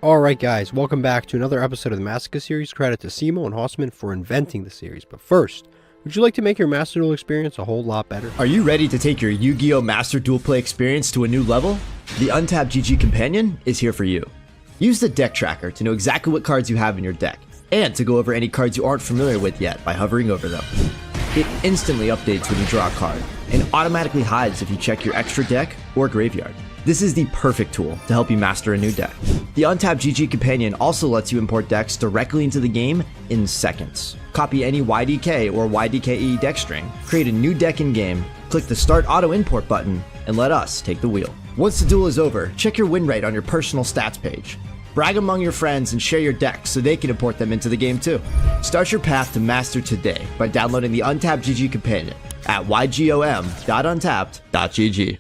Alright guys, welcome back to another episode of the Masochist series. Credit to Cimo and Hossman for inventing the series. But first, would you like to make your Master Duel experience a whole lot better? Are you ready to take your Yu-Gi-Oh! Master Duel Play experience to a new level? The Untapped GG Companion is here for you. Use the deck tracker to know exactly what cards you have in your deck, and to go over any cards you aren't familiar with yet by hovering over them. It instantly updates when you draw a card, and automatically hides if you check your extra deck or graveyard. This is the perfect tool to help you master a new deck. The Untapped GG Companion also lets you import decks directly into the game in seconds. Copy any YDK or YDKE deck string, create a new deck in-game, click the Start Auto Import button, and let us take the wheel. Once the duel is over, check your win rate on your personal stats page. Brag among your friends and share your decks so they can import them into the game too. Start your path to master today by downloading the Untapped GG Companion at ygom.untapped.gg.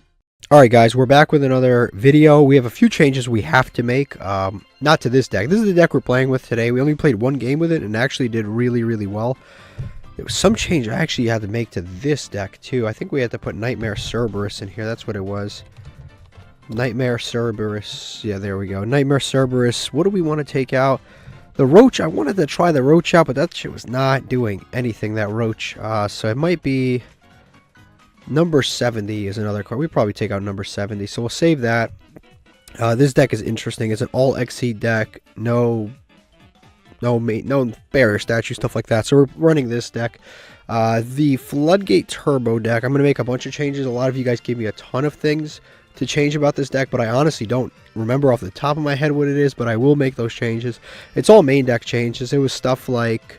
Alright guys, we're back with another video. We have a few changes we have to make. Not to this deck. This is the deck we're playing with today. We only played one game with it and actually did really well. There was some change I actually had to make to this deck too. I think we had to put Nightmare Cerberus in here. That's what it was. Nightmare Cerberus. Yeah, there we go. Nightmare Cerberus. What do we want to take out? The Roach. I wanted to try the Roach out, but that shit was not doing anything, that Roach. So it might be... Number 70 is another card. We probably take out number 70, so we'll save that. This deck is interesting. It's an all Exceed deck. No barrier statue, stuff like that. So we're running this deck. The Floodgate Turbo deck. I'm going to make a bunch of changes. A lot of you guys gave me a ton of things to change about this deck, but I honestly don't remember off the top of my head what it is, but I will make those changes. It's all main deck changes. It was stuff like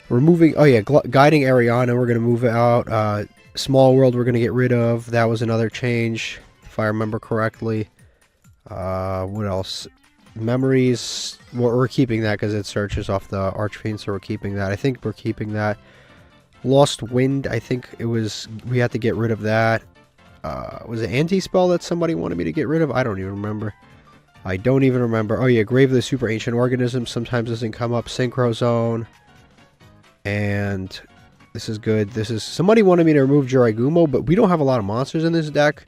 removing... Oh yeah, Guiding Ariana. We're going to move out. Small World we're going to get rid of. That was another change, if I remember correctly. What else? Memories. Well, we're keeping that because it searches off the Archfiend, so we're keeping that. I think we're keeping that. Lost Wind, I think it was... We had to get rid of that. Was it Anti-Spell that somebody wanted me to get rid of? I don't even remember. I don't even remember. Oh yeah, Grave of the Super Ancient Organism sometimes doesn't come up. Synchro Zone. And... This is good. This is... Somebody wanted me to remove Jiraigumo, but we don't have a lot of monsters in this deck.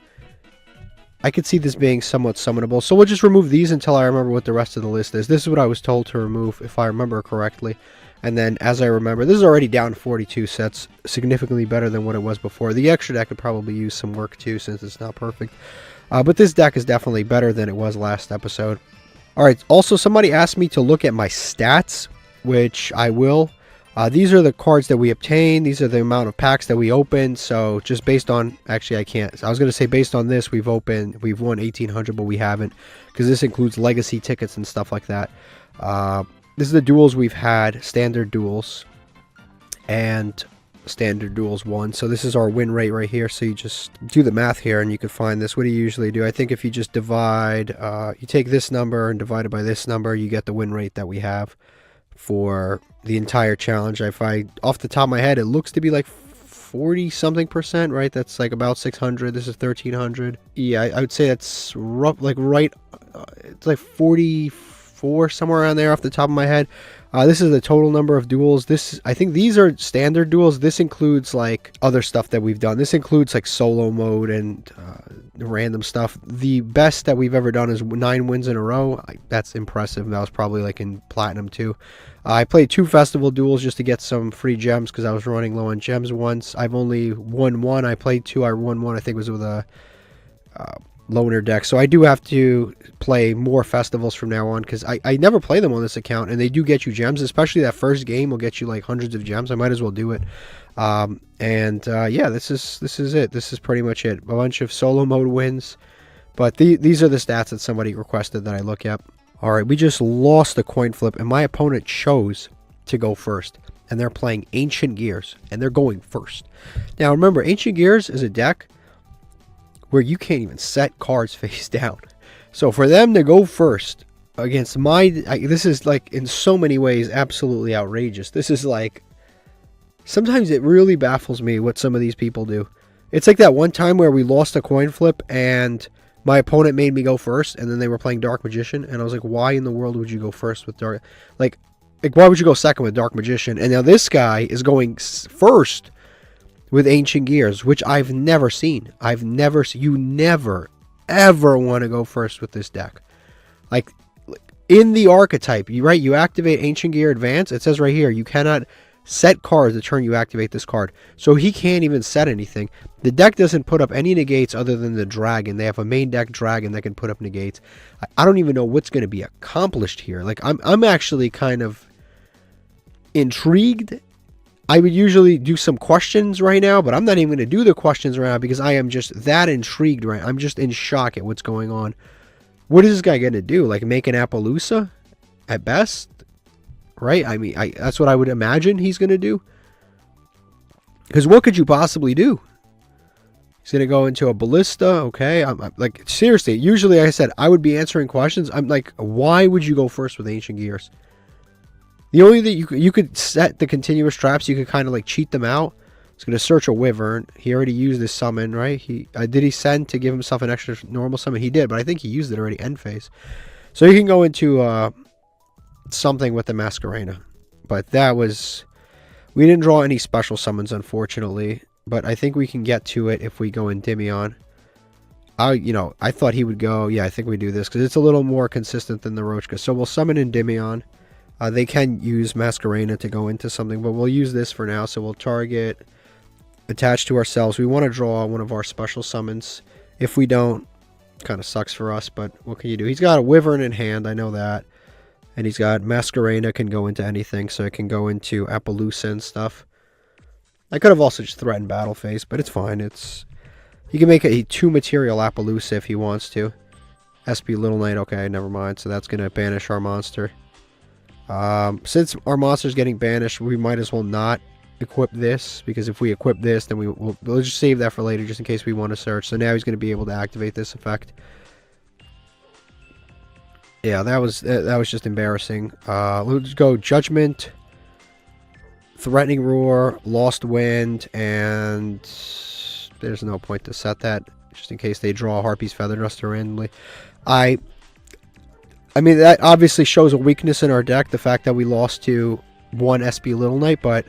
I could see this being somewhat summonable. So we'll just remove these until I remember what the rest of the list is. This is what I was told to remove, if I remember correctly. And then, as I remember, this is already down 42 sets. Significantly better than what it was before. The extra deck could probably use some work too, since it's not perfect. But this deck is definitely better than it was last episode. Alright, also somebody asked me to look at my stats, which I will. These are the cards that we obtain. These are the amount of packs that we open. So just based on... Actually, I can't. I was going to say based on this, we've won 1,800, but we haven't. Because this includes legacy tickets and stuff like that. This is the duels we've had. Standard duels. And standard duels won. So this is our win rate right here. So you just do the math here and you can find this. What do you usually do? I think if you just divide... you take this number and divide it by this number, you get the win rate that we have for the entire challenge. If I, off the top of my head, it looks to be like 40 something percent, right? That's like about 600. This is 1300. Yeah, I would say that's rough, like right, it's like 44 somewhere around there off the top of my head. This is the total number of duels. This, I think these are standard duels. This includes like other stuff that we've done. This includes like solo mode and random stuff. The best that we've ever done is 9 wins in a row. That's impressive. That was probably like in Platinum too. I played 2 festival duels just to get some free gems because I was running low on gems once. I've only won 1. I played 2. I won 1. I think it was with a loner deck. So I do have to play more festivals from now on because I never play them on this account, and they do get you gems. Especially that first game will get you like hundreds of gems. I might as well do it. Yeah, this is it. This is pretty much it. A bunch of solo mode wins, but these are the stats that somebody requested that I look at. All right, we just lost the coin flip, and my opponent chose to go first, and they're playing Ancient Gears, and they're going first. Now remember, Ancient Gears is a deck where you can't even set cards face down. So for them to go first against this is like in so many ways absolutely outrageous. This is like, sometimes it really baffles me what some of these people do. It's like that one time where we lost a coin flip and my opponent made me go first, and then they were playing Dark Magician, and I was like, why in the world would you go first with Dark... Like why would you go second with Dark Magician? And now this guy is going first with Ancient Gears, which I've never seen. You never, ever want to go first with this deck. Like, in the archetype, you activate Ancient Gear Advance. It says right here, you cannot set cards the turn you activate this card. So he can't even set anything. The deck doesn't put up any negates other than the dragon. They have a main deck dragon that can put up negates. I don't even know what's going to be accomplished here. Like, I'm actually kind of intrigued. I would usually do some questions right now, but I'm not even going to do the questions right now because I am just that intrigued right now. I'm just in shock at what's going on. What is this guy going to do? Like, make an Appaloosa at best? Right? I mean, that's what I would imagine he's going to do. Because what could you possibly do? He's going to go into a ballista. Okay. I'm like, seriously, usually I said I would be answering questions. I'm like, why would you go first with Ancient Gears? The only thing you could set the continuous traps, you could kind of like cheat them out. He's going to search a Wyvern. He already used his summon, right? Did he send to give himself an extra normal summon? He did, but I think he used it already end phase. So you can go into something with the Masquerena. But that was... We didn't draw any special summons, unfortunately. But I think we can get to it if we go in Endymion. I thought he would go... Yeah, I think we do this, because it's a little more consistent than the Roachka. So we'll summon in Endymion. They can use Masquerena to go into something, but we'll use this for now. So we'll target... Attach to ourselves. We want to draw one of our special summons. If we don't, kind of sucks for us, but what can you do? He's got a Wyvern in hand, I know that. And he's got Masquerena, can go into anything, so it can go into Appaloosa and stuff. I could have also just threatened Battle Phase, but it's fine. He can make a 2-material Appaloosa if he wants to. SP Little Knight, okay, never mind. So that's going to banish our monster. Since our monster's getting banished, we might as well not equip this, because if we equip this, then we'll just save that for later, just in case we want to search. So now he's going to be able to activate this effect. Yeah, that was just embarrassing. Let's go Judgment, Threatening Roar, Lost Wind, and there's no point to set that, just in case they draw Harpy's Feather Duster randomly. I mean, that obviously shows a weakness in our deck, the fact that we lost to 1 SP Little Knight, but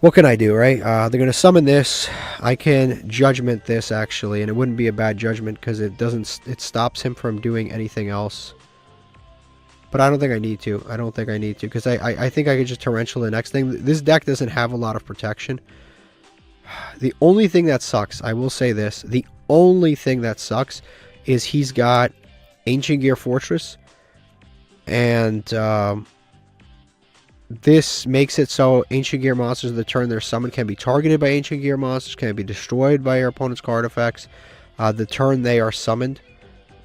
what can I do, right? They're going to summon this. I can Judgment this, actually, and it wouldn't be a bad Judgment because it stops him from doing anything else. But I don't think I need to. I don't think I need to, because I think I could just Torrential the next thing. This deck doesn't have a lot of protection. The only thing that sucks, I will say this, the only thing that sucks is he's got Ancient Gear Fortress, and this makes it so Ancient Gear monsters of the turn they're summoned can be targeted by Ancient Gear monsters, can be destroyed by your opponent's card effects the turn they are summoned.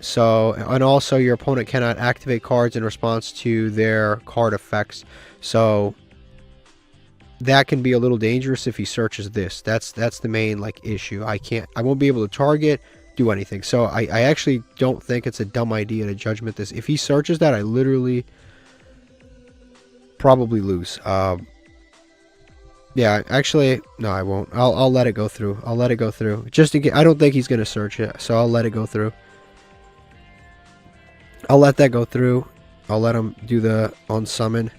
So, and also your opponent cannot activate cards in response to their card effects. So that can be a little dangerous if he searches this. That's the main like issue. I won't be able to target, do anything. So I actually don't think it's a dumb idea to Judgment this. If he searches that, I literally probably lose. Yeah, actually, no, I won't. I'll let it go through. I'll let it go through. Just to get, I don't think he's gonna search it, so I'll let it go through. I'll let that go through. I'll let him do the unsummon.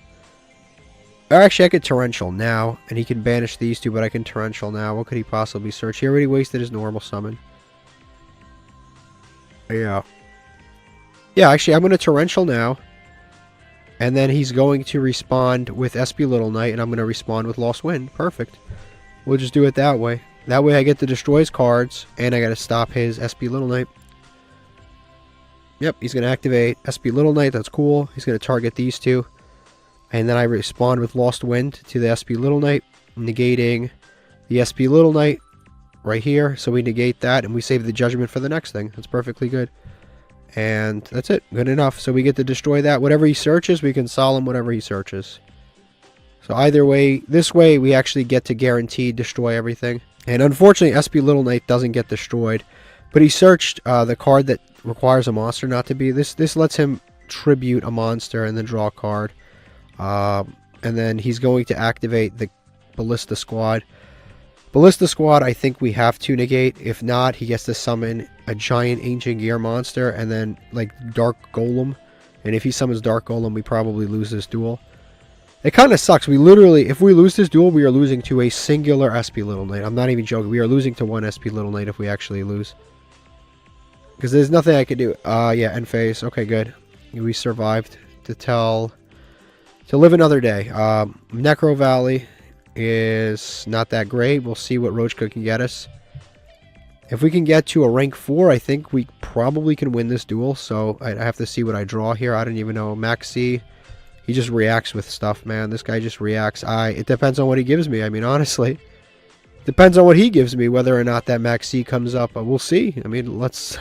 Or actually, I could Torrential now, and he can banish these two, but I can Torrential now. What could he possibly search? He already wasted his normal summon. Yeah. Yeah, actually, I'm going to Torrential now. And then he's going to respond with SP Little Knight, and I'm going to respond with Lost Wind. Perfect. We'll just do it that way. That way I get to destroy his cards, and I got to stop his SP Little Knight. Yep, he's going to activate SP Little Knight. That's cool. He's going to target these two. And then I respond with Lost Wind to the SP Little Knight, negating the SP Little Knight right here. So we negate that, and we save the Judgment for the next thing. That's perfectly good. And that's it. Good enough. So we get to destroy that. Whatever he searches, we can solemn whatever he searches. So either way, this way we actually get to guaranteed destroy everything. And unfortunately, SP Little Knight doesn't get destroyed. But he searched the card that requires a monster not to be. This lets him tribute a monster and then draw a card. And then he's going to activate the Ballista Squad. Ballista Squad, I think we have to negate. If not, he gets to summon a giant Ancient Gear monster and then, like, Dark Golem. And if he summons Dark Golem, we probably lose this duel. It kind of sucks. We literally, if we lose this duel, we are losing to a singular SP Little Knight. I'm not even joking. We are losing to one SP Little Knight if we actually lose. Because there's nothing I could do. Yeah, end phase. Okay, good. We survived to live another day. Necro Valley is not that great. We'll see what Roachka can get us. If we can get to a rank 4, I think we probably can win this duel. So I have to see what I draw here. I don't even know. Max C, he just reacts with stuff, man. This guy just reacts. It depends on what he gives me. I mean, honestly, depends on what he gives me whether or not that Max C comes up. We'll see. I mean, let's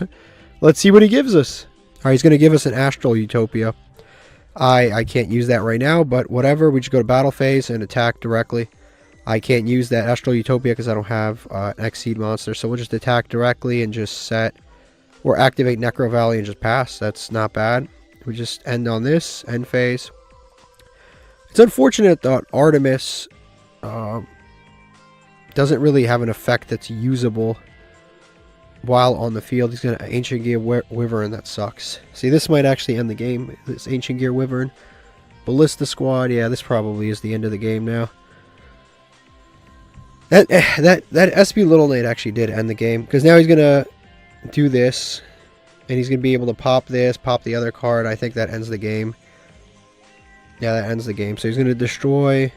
see what he gives us. All right, he's going to give us an Astral Utopia. I can't use that right now, but whatever. We just go to battle phase and attack directly. I can't use that Astral Utopia because I don't have an Exceed monster, so we'll just attack directly and just set or activate Necro Valley and just pass. That's not bad. We just end on this, end phase. It's unfortunate that Artemis doesn't really have an effect that's usable while on the field. He's going to Ancient Gear Wyvern. That sucks. See, this might actually end the game. This Ancient Gear Wyvern. Ballista Squad. Yeah, this probably is the end of the game now. That SB Little Nate actually did end the game, because now he's going to do this, and he's going to be able to pop this, pop the other card. I think that ends the game. Yeah, that ends the game. So he's going to destroy...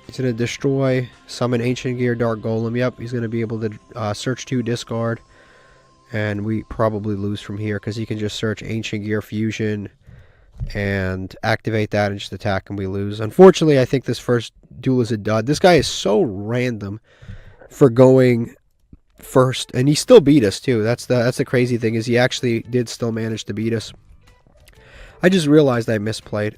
He's going to destroy, summon Ancient Gear Dark Golem. Yep, he's going to be able to search 2, discard. And we probably lose from here, because he can just search Ancient Gear Fusion and activate that and just attack, and we lose. Unfortunately, I think this first duel is a dud. This guy is so random for going first, and he still beat us too. That's the crazy thing, is he actually did still manage to beat us. I just realized I misplayed.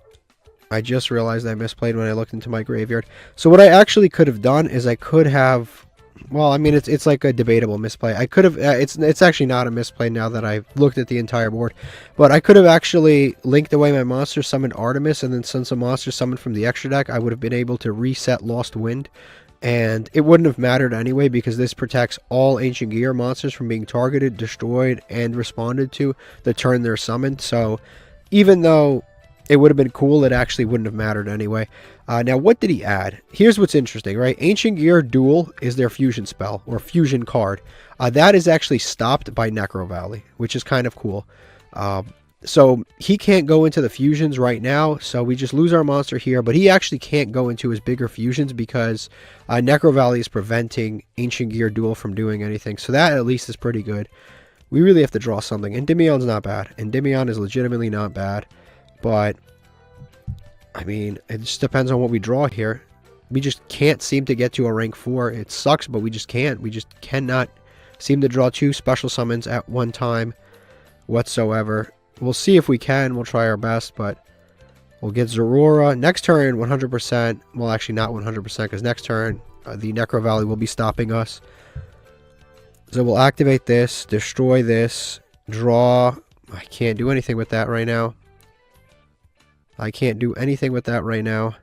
I just realized I misplayed when I looked into my graveyard. So what I actually could have done is I could have... Well, I mean, it's like a debatable misplay. I could have... it's actually not a misplay now that I've looked at the entire board. But I could have actually linked away my monster, summoned Artemis, and then since a monster summoned from the extra deck, I would have been able to reset Lost Wind. And it wouldn't have mattered anyway, because this protects all Ancient Gear monsters from being targeted, destroyed, and responded to the turn they're summoned. So even though it would have been cool, it actually wouldn't have mattered anyway. Now, what did he add? Here's what's interesting, right? Ancient Gear Duel is their fusion spell, or fusion card. That is actually stopped by Necro Valley, which is kind of cool. So he can't go into the fusions right now, so we just lose our monster here, but he actually can't go into his bigger fusions because Necro Valley is preventing Ancient Gear Duel from doing anything. So that at least is pretty good. We really have to draw something. Endymion's not bad. Endymion is legitimately not bad, but... I mean, it just depends on what we draw here. We just can't seem to get to a rank 4. It sucks, but we just can't. We just cannot seem to draw 2 special summons at one time whatsoever. We'll see if we can. We'll try our best, but we'll get Zorora. Next turn, 100%. Well, actually not 100%, because next turn, the Necro Valley will be stopping us. So we'll activate this, destroy this, draw. I can't do anything with that right now. I can't do anything with that right now.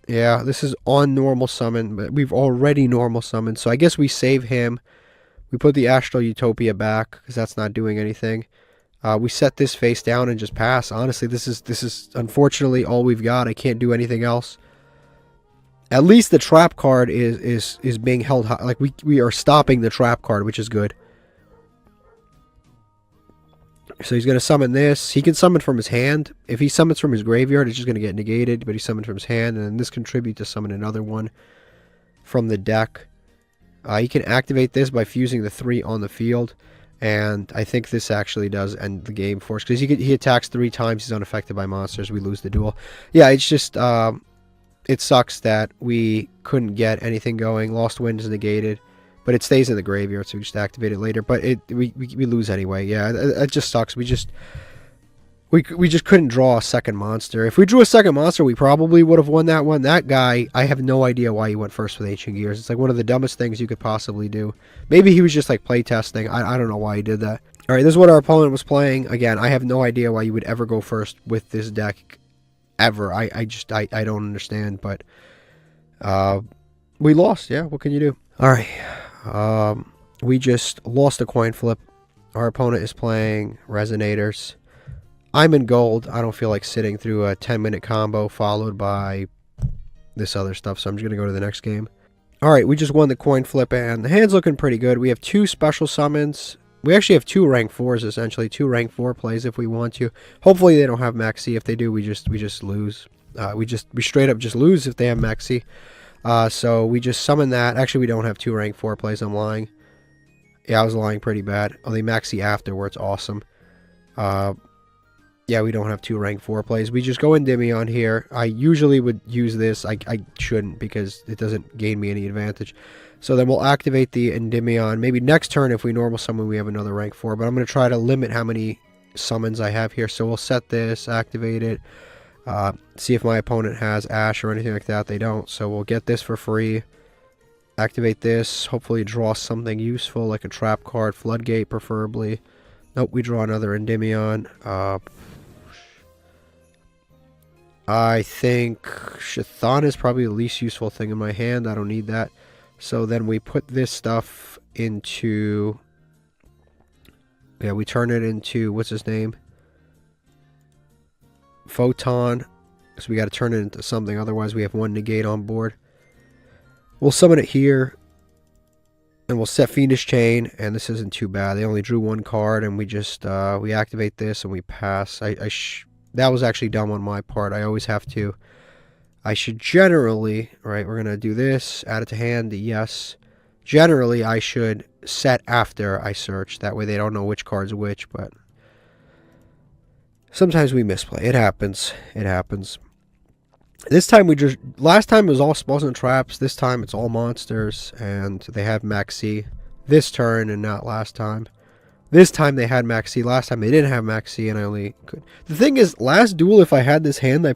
Yeah, this is on normal summon, but we've already normal summoned. So I guess we save him. We put the Astral Utopia back, because that's not doing anything. We set this face down and just pass. Honestly, this is unfortunately all we've got. I can't do anything else. At least the trap card is being held high. Like, we are stopping the trap card, which is good. So he's going to summon this. He can summon from his hand. If he summons from his graveyard, it's just going to get negated. But he summoned from his hand. And then this contributes to summon another one from the deck. He can activate this by fusing the 3 on the field. And I think this actually does end the game for us. Because he attacks 3 times. He's unaffected by monsters. We lose the duel. Yeah, it's just... it sucks that we couldn't get anything going. Lost Wind is negated. But it stays in the graveyard, so we just activate it later. But we lose anyway. Yeah, it just sucks. We just couldn't draw a second monster. If we drew a second monster, we probably would have won that one. That guy, I have no idea why he went first with Ancient Gears. It's like one of the dumbest things you could possibly do. Maybe he was just like playtesting. I don't know why he did that. All right, this is what our opponent was playing. Again, I have no idea why you would ever go first with this deck, ever. I don't understand. But we lost. Yeah, what can you do? All right. We just lost a coin flip. Our opponent is playing Resonators. I'm in gold. I don't feel like sitting through a 10-minute combo followed by this other stuff, so I'm just going to go to the next game. Alright, we just won the coin flip, and the hand's looking pretty good. We have 2 special summons. We actually have 2 rank 4s, essentially. 2 rank 4 plays if we want to. Hopefully they don't have Max C. If they do, we just lose. We straight up just lose if they have Max C. So we just summon that. Actually, we don't have 2 rank 4 plays. I'm lying. Yeah, I was lying pretty bad. Oh, they Max C afterwards. Awesome. Yeah, we don't have 2 rank 4 plays. We just go Endymion here. I usually would use this. I shouldn't because it doesn't gain me any advantage. So then we'll activate the Endymion. Maybe next turn if we normal summon we have another rank 4. But I'm going to try to limit how many summons I have here. So we'll set this, activate it. See if my opponent has Ash or anything like that. They don't. So we'll get this for free. Activate this. Hopefully draw something useful like a trap card. Floodgate preferably. Nope, we draw another Endymion. I think Chthon is probably the least useful thing in my hand. I don't need that. So then we put this stuff into... Yeah, we turn it into... What's his name? Photon. So we got to turn it into something. Otherwise we have 1 negate on board. We'll summon it here. And we'll set Fiendish Chain. And this isn't too bad. They only drew 1 card. And we just... we activate this and we pass. That was actually dumb on my part. I always have to... I should generally, right, we're going to do this, add it to hand, yes. Generally, I should set after I search. That way they don't know which card's which, but sometimes we misplay. It happens. It happens. This time last time it was all spells and traps. This time it's all monsters, and they have Max C this turn and not last time. This time they had Max C. Last time they didn't have Max C, and I only could. The thing is, last duel, if I had this hand, I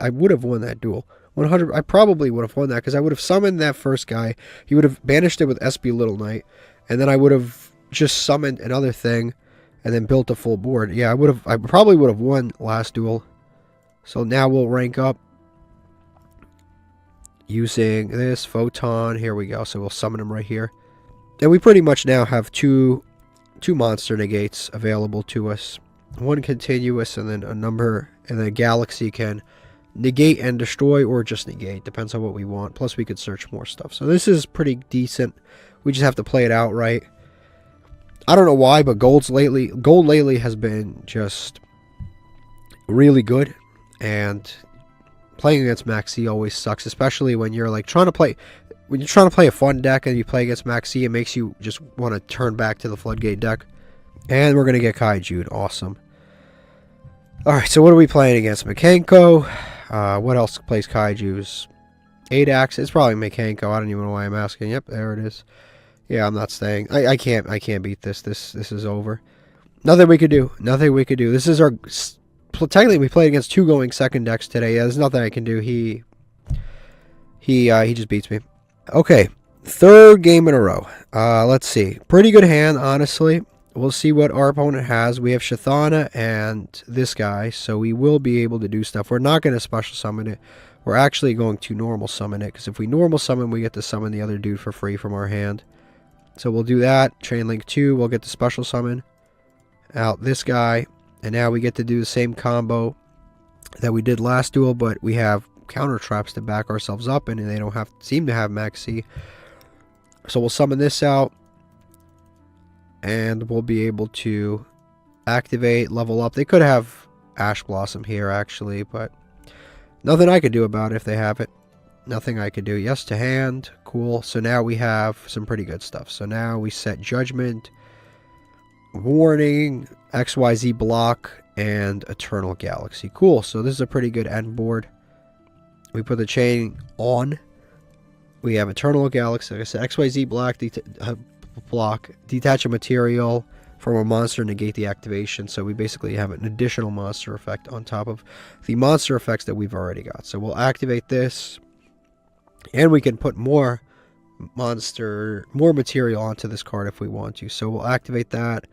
would have won that duel. 100. I probably would have won that because I would have summoned that first guy. He would have banished it with SB Little Knight, and then I would have just summoned another thing, and then built a full board. Yeah, I probably would have won last duel. So now we'll rank up using this Photon. Here we go. So we'll summon him right here, and we pretty much now have two monster negates available to us. 1 continuous and then a number, and then a galaxy can negate and destroy or just negate. Depends on what we want. Plus we could search more stuff. So this is pretty decent. We just have to play it out right. I don't know why, but gold lately has been just really good. And playing against Max C always sucks, especially when you're like trying to play... When you're trying to play a fun deck and you play against Max C, it makes you just want to turn back to the Floodgate deck. And we're going to get Kaiju. Awesome. Alright, so what are we playing against? Mekanko. What else plays Kaijus? 8-Axe. It's probably Mekanko. I don't even know why I'm asking. Yep, there it is. Yeah, I'm not staying. I can't beat this. This is over. Nothing we could do. Nothing we could do. This is our... Technically, we played against 2 going second decks today. Yeah, there's nothing I can do. He just beats me. Okay, 3rd game in a row. Let's see. Pretty good hand, honestly. We'll see what our opponent has. We have Chthana and this guy, so we will be able to do stuff. We're not going to special summon it. We're actually going to normal summon it, because if we normal summon, we get to summon the other dude for free from our hand. So we'll do that. Chain Link 2, we'll get to special summon out this guy. And now we get to do the same combo that we did last duel, but we have counter traps to back ourselves up, and they don't seem to have Max C. So we'll summon this out, and we'll be able to activate, level up. They could have Ash Blossom here, actually, but nothing I could do about it if they have it. Nothing I could do. Yes to hand. Cool. So now we have some pretty good stuff. So now we set Judgment, Warning, XYZ Block, and Eternal Galaxy. Cool. So this is a pretty good end board. We put the chain on. We have Eternal Galaxy. Like I said, XYZ block, detach a material from a monster, negate the activation. So we basically have an additional monster effect on top of the monster effects that we've already got. So we'll activate this, and we can put more material onto this card if we want to. So we'll activate that,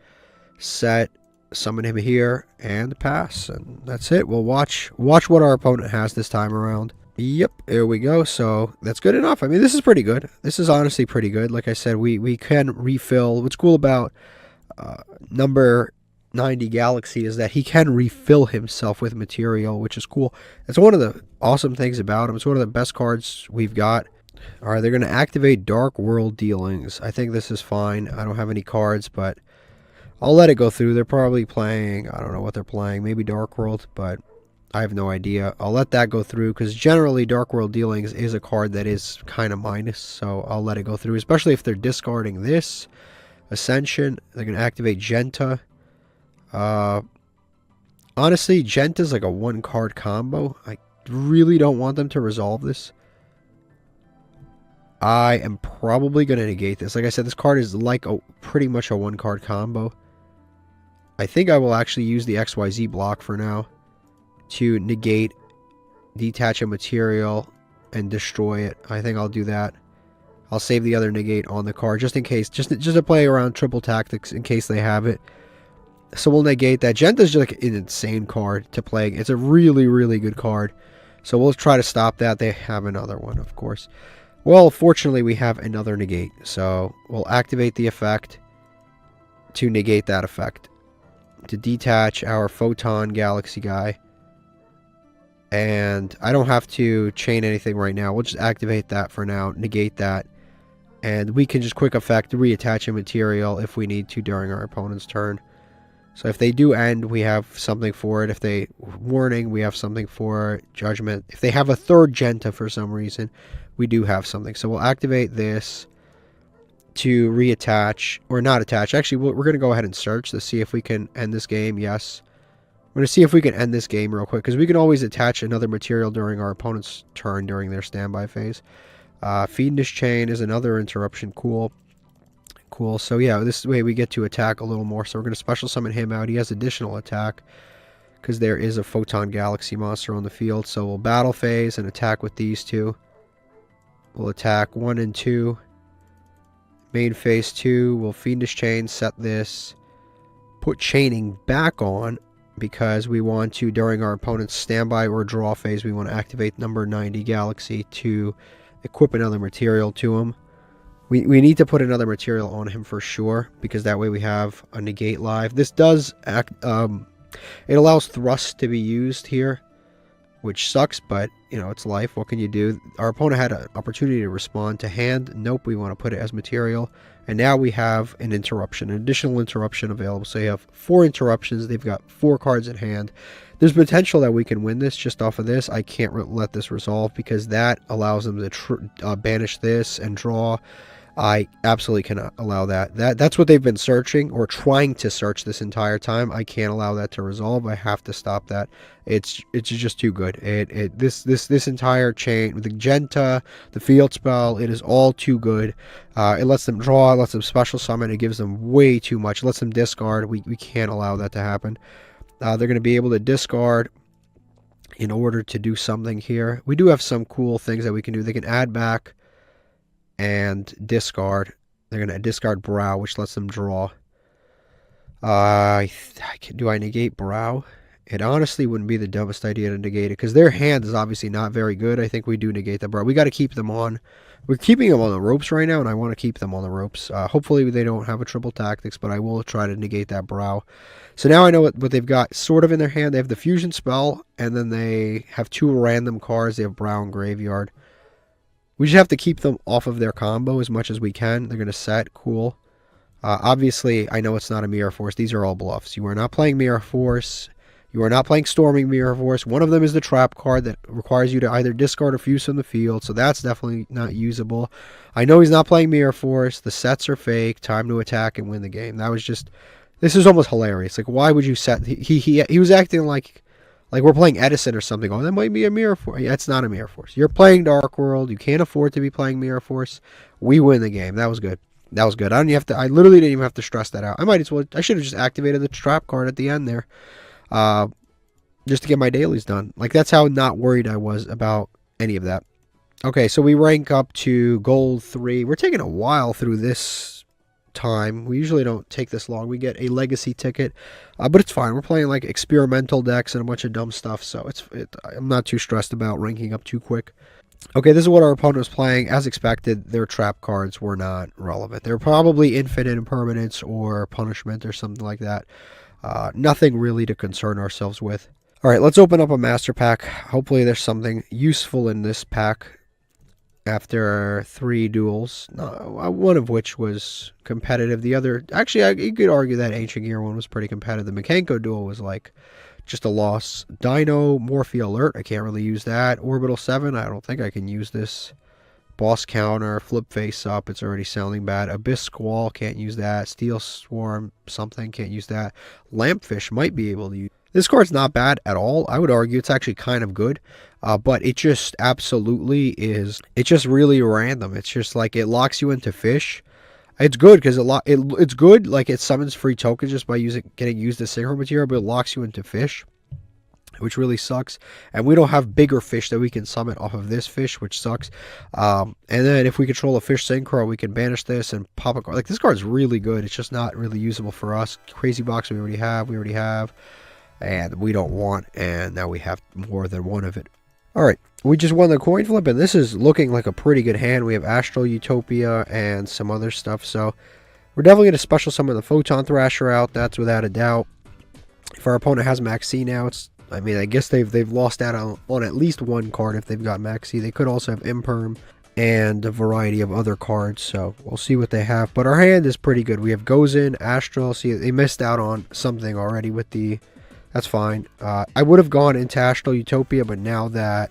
set, summon him here, and pass. And that's it. We'll watch what our opponent has this time around. Yep, here we go. So that's good enough. I mean, this is pretty good. This is honestly pretty good. Like I said, we can refill. What's cool about number 90 Galaxy is that he can refill himself with material, which is cool. It's one of the awesome things about him. It's one of the best cards we've got. All right, they're going to activate Dark World Dealings. I think this is fine. I don't have any cards, but I'll let it go through. They're probably playing, I don't know what they're playing, maybe Dark World, but I have no idea. I'll let that go through because generally Dark World Dealings is a card that is kind of minus, so I'll let it go through, especially if they're discarding this. Ascension, they're going to activate Genta. Honestly, Genta's like a 1-card combo. I really don't want them to resolve this. I am probably going to negate this. Like I said, this card is like pretty much a 1-card combo. I think I will actually use the XYZ block for now to negate, detach a material, and destroy it. I think I'll do that. I'll save the other negate on the card just in case, just to play around triple tactics in case they have it. So we'll negate that. Genta's just like an insane card to play. It's a really, really good card. So we'll try to stop that. They have another one, of course. Well, fortunately, we have another negate. So we'll activate the effect to negate that effect. To detach our Photon Galaxy guy. And I don't have to chain anything right now. We'll just activate that for now. Negate that. And we can just quick effect reattach a material if we need to during our opponent's turn. So if they do end, we have something for it. If they warning, we have something for judgment. If they have a third Genta for some reason, we do have something. So we'll activate this to reattach, or not attach. Actually, we're going to go ahead and search to see if we can end this game. Yes. I'm going to see if we can end this game real quick, because we can always attach another material during our opponent's turn during their standby phase. Fiendish Chain is another interruption. Cool. Cool. So yeah, this way we get to attack a little more. So we're going to special summon him out. He has additional attack because there is a Photon Galaxy monster on the field. So we'll battle phase and attack with these two. We'll attack 1 and 2. Main phase 2. We'll Fiendish Chain, set this. Put chaining back on because we want to, during our opponent's standby or draw phase, we want to activate number 90 Galaxy to equip another material to him. We need to put another material on him for sure, because that way we have a negate live. This does act, it allows thrust to be used here, which sucks, but, you know, it's life. What can you do? Our opponent had an opportunity to respond to hand. Nope, we want to put it as material. And now we have an interruption, an additional interruption available. So you have 4 interruptions. They've got 4 cards in hand. There's potential that we can win this just off of this. I can't let this resolve because that allows them to banish this and draw. I absolutely cannot allow that. That's what they've been searching or trying to search this entire time. I can't allow that to resolve. I have to stop that. It's just too good. This entire chain with the Genta, the field spell, it is all too good. It lets them draw, it lets them special summon, it gives them way too much. It lets them discard. We can't allow that to happen. They're going to be able to discard in order to do something here. We do have some cool things that we can do. They can add back and discard. They're going to discard Brow, which lets them draw. Do I negate Brow? It honestly wouldn't be the dumbest idea to negate it, because their hand is obviously not very good. I think we do negate the Brow. We got to keep them on. We're keeping them on the ropes right now, and I want to keep them on the ropes. Hopefully they don't have a triple tactics, but I will try to negate that Brow. So now I know what they've got sort of in their hand. They have the fusion spell, and then they have 2 random cards. They have Brow and Graveyard. We just have to keep them off of their combo as much as we can. They're going to set. Cool. Obviously, I know it's not a Mirror Force. These are all bluffs. You are not playing Mirror Force. You are not playing Storming Mirror Force. One of them is the trap card that requires you to either discard or fuse from the field, so that's definitely not usable. I know he's not playing Mirror Force. The sets are fake. Time to attack and win the game. That was just... This is almost hilarious. Like, why would you set... He was acting like we're playing Edison or something. Oh, that might be a Mirror Force. Yeah, it's not a Mirror Force. You're playing Dark World. You can't afford to be playing Mirror Force. We win the game. That was good. That was good. I literally didn't even have to stress that out. I should have just activated the trap card at the end there. Just to get my dailies done. Like, that's how not worried I was about any of that. Okay, so we rank up to Gold 3. We're taking a while through this time. We usually don't take this long. We get a legacy ticket, but it's fine. We're playing like experimental decks and a bunch of dumb stuff, so I'm not too stressed about ranking up too quick. Okay, this is what our opponent was playing. As expected, their trap cards were not relevant. They're probably infinite impermanence or punishment or something like that. Nothing really to concern ourselves with. All right, let's open up a master pack. Hopefully there's something useful in this pack. after 3 duels, one of which was competitive. The other, actually, you could argue that Ancient Gear one was pretty competitive. The Mekanko duel was like just a loss. Dino Morphe Alert, I can't really use that. Orbital 7, I don't think I can use this. Boss Counter, Flip Face Up, it's already sounding bad. Abyss Squall, can't use that. Steel Swarm, something, can't use that. Lampfish might be able to use. This card's not bad at all. I would argue it's actually kind of good. But it just absolutely is. It's just really random. It's just like it locks you into fish. It's good because it's good. Like it summons free tokens just by getting used as synchro material, but it locks you into fish, which really sucks. And we don't have bigger fish that we can summon off of this fish, which sucks. And then if we control a fish synchro, we can banish this and pop a card. Like this card is really good. It's just not really usable for us. Crazy Box we already have, and we don't want. And now we have more than one of it. All right, we just won the coin flip, and this is looking like a pretty good hand. We have Astral Utopia and some other stuff, so we're definitely going to special summon the Photon Thrasher out. That's without a doubt. If our opponent has Max C now, I mean, I guess they've lost out on at least one card if they've got Max C. They could also have Imperm and a variety of other cards, so we'll see what they have. But our hand is pretty good. We have Gozen, Astral. See, they missed out on something already with the... That's fine. I would have gone into Astral Utopia, but now that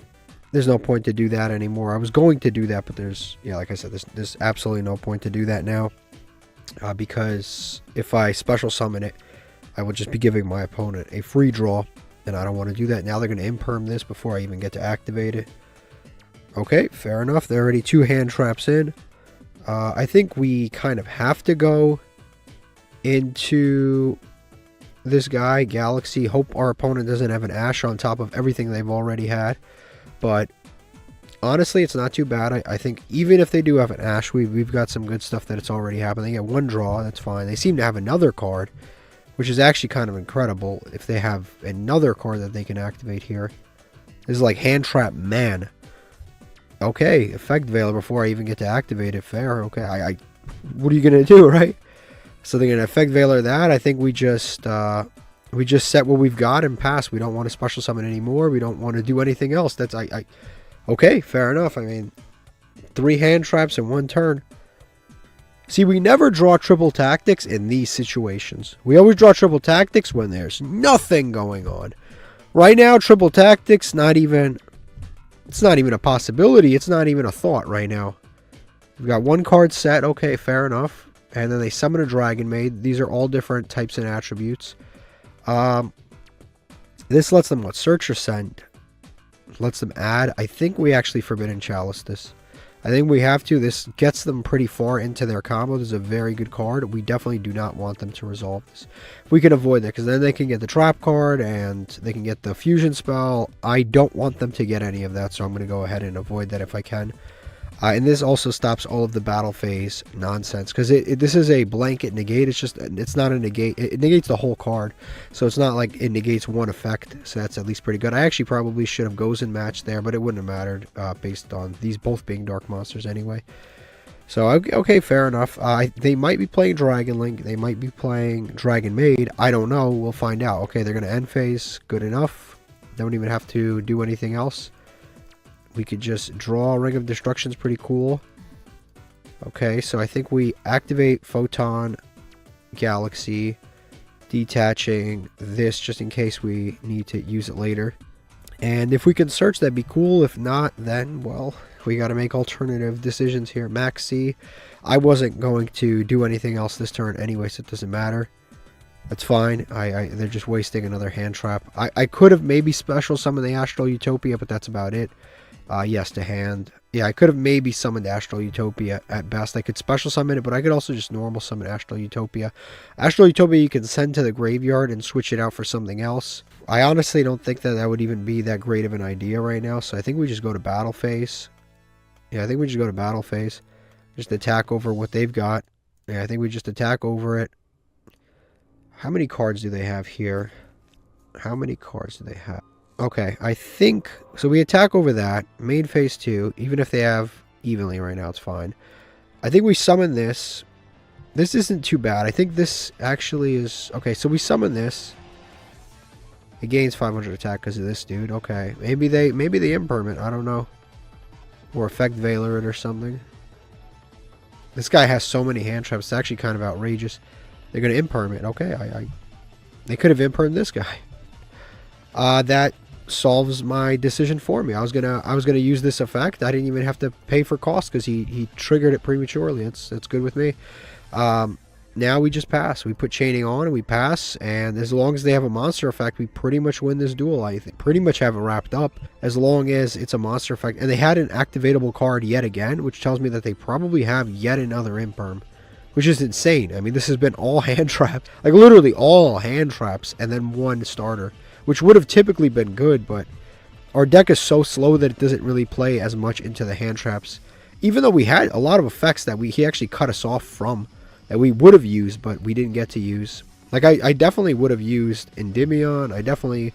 there's no point to do that anymore. I was going to do that, but like I said, there's absolutely no point to do that now. Because if I special summon it, I would just be giving my opponent a free draw, and I don't want to do that. Now they're going to imperm this before I even get to activate it. Okay, fair enough. There are already 2 hand traps in. I think we kind of have to go into this guy, Galaxy. Hope our opponent doesn't have an Ash on top of everything they've already had. But honestly, it's not too bad. I think even if they do have an Ash, we've got some good stuff that it's already happened. They get 1 draw, that's fine. They seem to have another card, which is actually kind of incredible if they have another card that they can activate here. This is like Hand Trap Man. Okay, Effect Veiler before I even get to activate it. Fair, okay. What are you going to do, right? So they're going to Effect Veiler that. I think we just set what we've got and pass. We don't want to special summon anymore. We don't want to do anything else. That's okay, fair enough. I mean, 3 hand traps in 1 turn. See, we never draw triple tactics in these situations. We always draw triple tactics when there's nothing going on. Right now, triple tactics, it's not even a possibility. It's not even a thought right now. We've got 1 card set. Okay, fair enough. And then they summon a Dragonmaid. These are all different types and attributes. This lets them, search or send? Lets them add. I think we actually Forbidden Chalice this. I think we have to. This gets them pretty far into their combo. This is a very good card. We definitely do not want them to resolve this. We can avoid that, because then they can get the trap card, and they can get the fusion spell. I don't want them to get any of that, so I'm going to go ahead and avoid that if I can. And this also stops all of the battle phase nonsense, because this is a blanket negate. It's not a negate. It negates the whole card, so it's not like it negates 1 effect. So that's at least pretty good. I actually probably should have Gozen matched there, but it wouldn't have mattered based on these both being dark monsters anyway. So okay, fair enough. They might be playing Dragon Link. They might be playing Dragonmaid. I don't know. We'll find out. Okay, they're gonna end phase. Good enough. Don't even have to do anything else. We could just draw Ring of Destruction's pretty cool. Okay, so I think we activate Photon Galaxy, detaching this just in case we need to use it later. And if we can search, that'd be cool. If not, then, well, we got to make alternative decisions here. Max C. I wasn't going to do anything else this turn anyway, so it doesn't matter. That's fine. They're just wasting another hand trap. I could have maybe special summoned the Astral Utopia, but that's about it. Yes to hand. Yeah, I could have maybe summoned Astral Utopia at best. I could special summon it, but I could also just normal summon Astral Utopia. Astral Utopia you can send to the graveyard and switch it out for something else. I honestly don't think that would even be that great of an idea right now, so I think we just go to battle phase. Yeah, I think we just go to battle phase. Just attack over what they've got. Yeah, I think we just attack over it. How many cards do they have here? How many cards do they have? Okay, I think... So we attack over that. Main phase 2. Even if they have evenly right now, it's fine. I think we summon this. This isn't too bad. I think this actually is... Okay, so we summon this. It gains 500 attack because of this dude. Okay, maybe they imperm it. I don't know. Or Effect Veiler it or something. This guy has so many hand traps. It's actually kind of outrageous. They're going to imperm it. Okay, they could have impermed this guy. That solves my decision for me. I was gonna use this effect. I didn't even have to pay for cost because he triggered it prematurely. It's good with me. Now we just pass. We put chaining on and we pass, and as long as they have a monster effect, we pretty much win this duel. I think pretty much have it wrapped up as long as it's a monster effect. And they had an activatable card yet again, which tells me that they probably have yet another imperm, which is insane. I mean, this has been all hand traps, like literally all hand traps, and then one starter, which would have typically been good, but our deck is so slow that it doesn't really play as much into the hand traps, even though we had a lot of effects that he actually cut us off from, that we would have used, but we didn't get to use. Like, I definitely would have used Endymion. I definitely